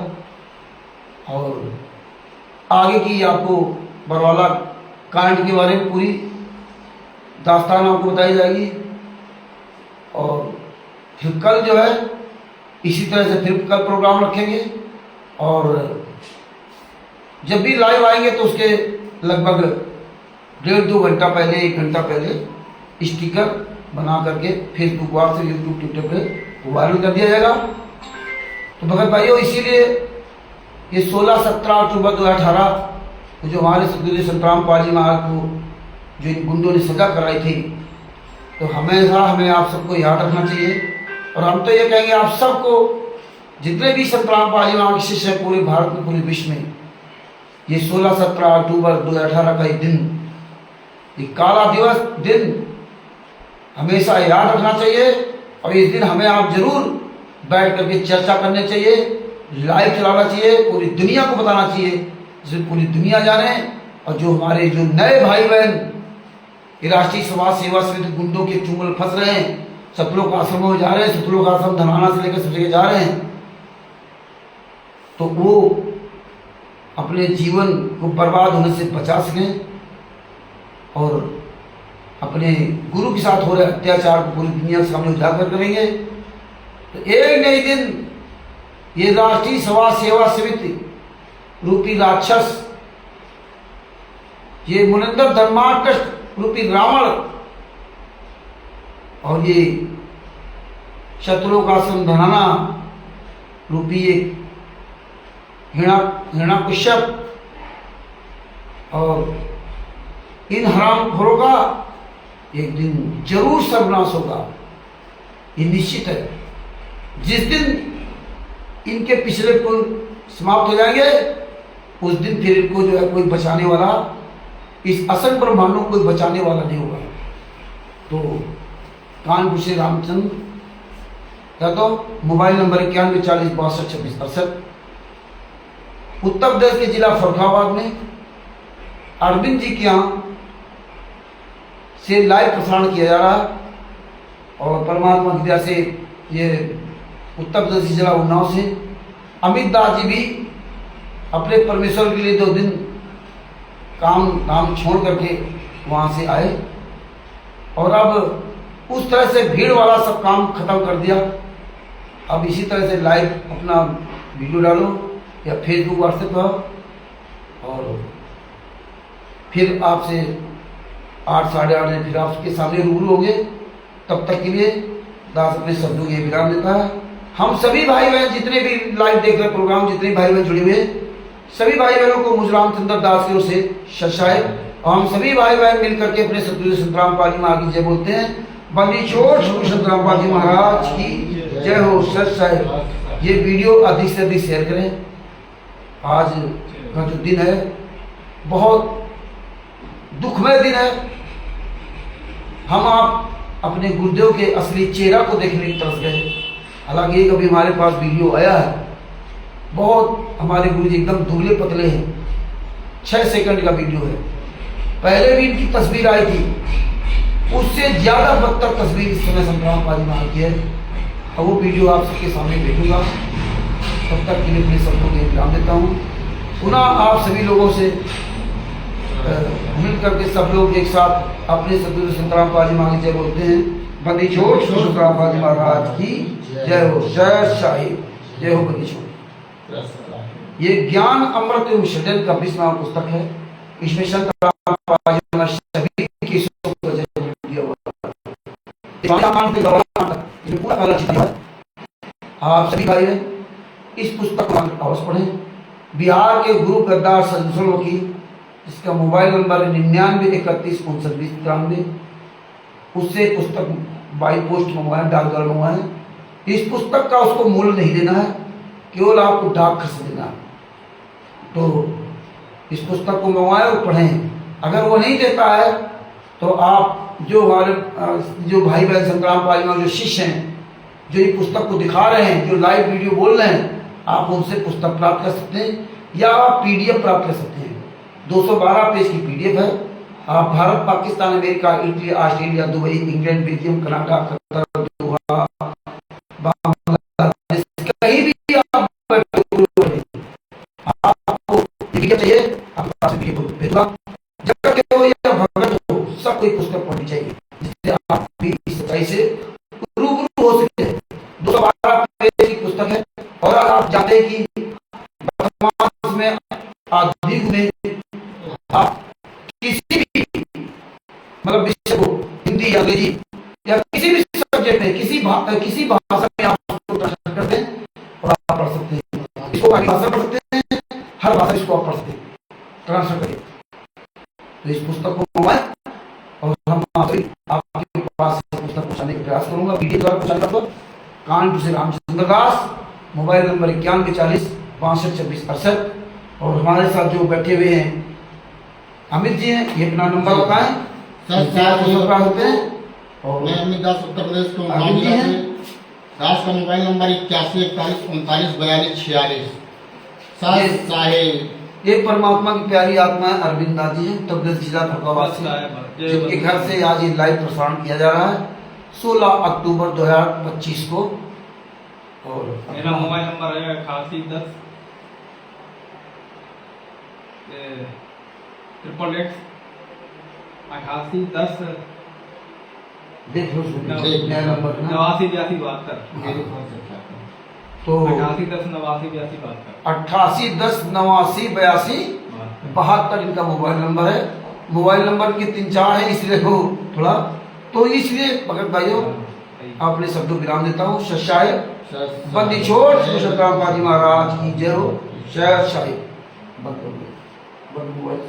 और आगे की आपको बरवाला कांड के बारे में पूरी दास्तान आपको बताई जाएगी। और फिर कल जो है इसी तरह से फिर कल प्रोग्राम रखेंगे, और जब भी लाइव आएंगे तो उसके लगभग 1.5-2 घंटा पहले, 1 घंटा पहले स्टिकर बना करके फेसबुक, व्हाट्सएप, यूट्यूब, ट्विटर पे वायरल कर दिया जाएगा। तो भगत भाइयों, इसीलिए ये 16-17 अक्टूबर 2018 जो हमारे सदगुरु संतराम पाजी महाराज को जो इन गुंडों ने सजा कराई थी, तो हमेशा हमें आप सबको याद रखना चाहिए। और हम तो ये कहेंगे आप सबको जितने भी संत रामपाल जी महाराज के शिष्य हैं पूरे भारत में, पूरे विश्व में, ये 16-17 अक्टूबर 2018 का ये दिन, ये काला दिवस दिन हमेशा याद रखना चाहिए। और इस दिन हमें आप जरूर बैठ करके चर्चा करनी चाहिए, लाइव चलाना चाहिए, पूरी दुनिया को बताना चाहिए, जिससे पूरी दुनिया जाने। और जो हमारे जो नए भाई बहन ये राष्ट्रीय समाज सेवा समिति गुंडों के चुंगल फंस रहे हैं, सतलोक आश्रमों में जा रहे हैं, सतलोक आश्रम धनाना से लेकर सब जगह जा रहे हैं, तो वो अपने जीवन को बर्बाद होने से बचा सकें और अपने गुरु के साथ हो रहे अत्याचार को पूरी दुनिया के सामने उजागर करेंगे। तो एक नई दिन ये राष्ट्रीय समाज सेवा समिति रूपी राक्षस, ये मुनिंदर धर्माकृष्ण रूपी रावण और ये शत्रुलोक आश्रम धनाना रूपी ये हिरण्यकश्यप और इन हरामखोरों का एक दिन जरूर सर्वनाश होगा, ये निश्चित है। जिस दिन इनके पिछले कुल समाप्त हो जाएंगे उस दिन फिर इनको जो है कोई बचाने वाला, इस असंख्य ब्रह्मांडों को कोई बचाने वाला नहीं होगा। तो कानपुर से रामचंद्र यादव, मोबाइल नंबर 9140622668। उत्तर प्रदेश के जिला फर्रुखाबाद में अरविंद जी के यहाँ से लाइव प्रसारण किया जा रहा है और परमात्मा की दया से ये उत्तर प्रदेश जिला उन्नाव से अमित दास जी भी अपने परमेश्वर के लिए 2 दिन काम धाम छोड़ करके वहाँ से आए और अब उस तरह से भीड़ वाला सब काम खत्म कर दिया। अब इसी तरह से लाइव अपना वीडियो डालो या फेसबुक व्हाट्सएप पर और फिर आपसे 8 साढ़े 8 फिर आपके सामने रूबरू होंगे। तब तक के लिए दास अपने शब्दों के विराम देता है। हम सभी भाई बहन जितने भी लाइव देख रहे प्रोग्राम, जितने भाई बहन जुड़े हुए, सभी भाई बहनों को मुझ रामचंद्र दास की ओर से शशाए और हम सभी भाई बहन मिलकर के अपने सतगुरु संत रामपाल जी महाराज की जय बोलते हैं। बंदी छोड़ संत रामपाल जी महाराज की जय हो। शशाए ये वीडियो अधिक से अधिक शेयर करें। आज का जो दिन है बहुत दुखमय दिन है। हम आप अपने गुरुदेव के असली चेहरा को देखने की तरफ गए। हालांकि एक अभी हमारे पास वीडियो आया है, बहुत हमारे गुरु जी एकदम दुबले पतले हैं, 6 सेकंड का वीडियो है। पहले भी इनकी तस्वीर आई थी, उससे ज्यादा बदतर तस्वीर इस समय संत रामपाल जी महाराज की है और वो वीडियो आप सबके सामने भेजूंगा। तब तक के लिए अपने शब्दों को विराम देता हूँ। पुनः आप सभी लोगों से मिल करके सब लोग एक साथ अपने सतगुरु संत रामपाल जी महाराज की जय बोलते हैं। बंदी छोड़ संत रामपाल जी महाराज की जय हो। जय साहिब, जय हो बंदी छोड़। ये ज्ञान अमृत एवं सृजन का 20वां पुस्तक है। इसमें संत रामपाल जी महाराज सभी की पूरा है। आप सभी भाई इस पुस्तक को अवश्य पढ़ें। बिहार के गुरु गद्दार संसलों की, इसका मोबाइल नंबर है 9931592093। उससे पुस्तक बाई पोस्ट मंगवाएं, डाकघर मंगवाएं। इस पुस्तक का उसको मूल्य नहीं देना है, केवल आपको डाक खर्च देना है। तो इस पुस्तक को मंगवाएं और पढ़ें। अगर वो नहीं देता है तो आप जो हमारे जो भाई बहन संत रामपाल जी जो शिष्य हैं, जो ये पुस्तक को दिखा रहे हैं, जो लाइव वीडियो बोल रहे हैं, आप उनसे पुस्तक प्राप्त कर सकते हैं या आप PDF प्राप्त कर सकते हैं। 212 पेज की PDF है। आप Bharat, Pakistan, America, Italy, Australia, Dubai, England, Belgium, Canada, Qatar, Doha, Bangladesh, कहीं भी आप आपको PDF चाहिए, आप भेजूंगा। जब तक हो या भगत हो, सब कोई पुस्तक पढ़नी चाहिए, जिससे आप भी इस सच्चाई से रूबरू हो सकते हैं। 212 पेज की पुस्तक है और आप जानते हैं कि वर्तमान में आधुनिक में आप किसी भी मतलब विषय को हिंदी या अंग्रेजी या किसी भी सब्जेक्ट में किसी भाषा में आप ट्रांसलेट करते हैं और आप पढ़ सकते हैं। इसको आगे भाषा पढ़ सकते हैं, हर भाषा इसको आप पढ़ सकते हैं, ट्रांसलेट करिए। तो इस पुस्तक को मंगवाएं और हम आपके पास पुस्तक पहुंचाने का प्रयास करूंगा। वीडियो द्वारा पहुंचाने का। कानपुर से रामचंद्र दास, मोबाइल नंबर 9140 62 26 68। और हमारे साथ जो बैठे हुए हैं अमित जी हैं, ये अपना नंबर बताएं। सर होते हैं और मैं अमित दास उत्तर प्रदेश को अमित जी हैं। दास का मोबाइल नंबर 8141394246। ये- सर साहेब ये परमात्मा की प्यारी आत्मा है अरविंद दास जी हैं, उत्तर प्रदेश जिला फरुखाबाद से, जिनके घर से आज ये लाइव प्रसारण किया जा रहा है 16 अक्टूबर 2025 को। और मेरा मोबाइल नंबर है 8810 888 8810 देखो नया नंबर ना, 89 82 मेरे फोन से क्या करूं? तो 8810 89 82 72 88 10 89 82 72 इनका मोबाइल नंबर है। मोबाइल नंबर की 3-4 है, इसलिए वो थोड़ा, तो इसलिए भगत भाइयों आपने शब्दों विराम देता हूँ। शशाय बंदी छोड़ सतराम बाजी महाराज की जय हो। शह शाही बंद हो गया, बंद मोबाइल।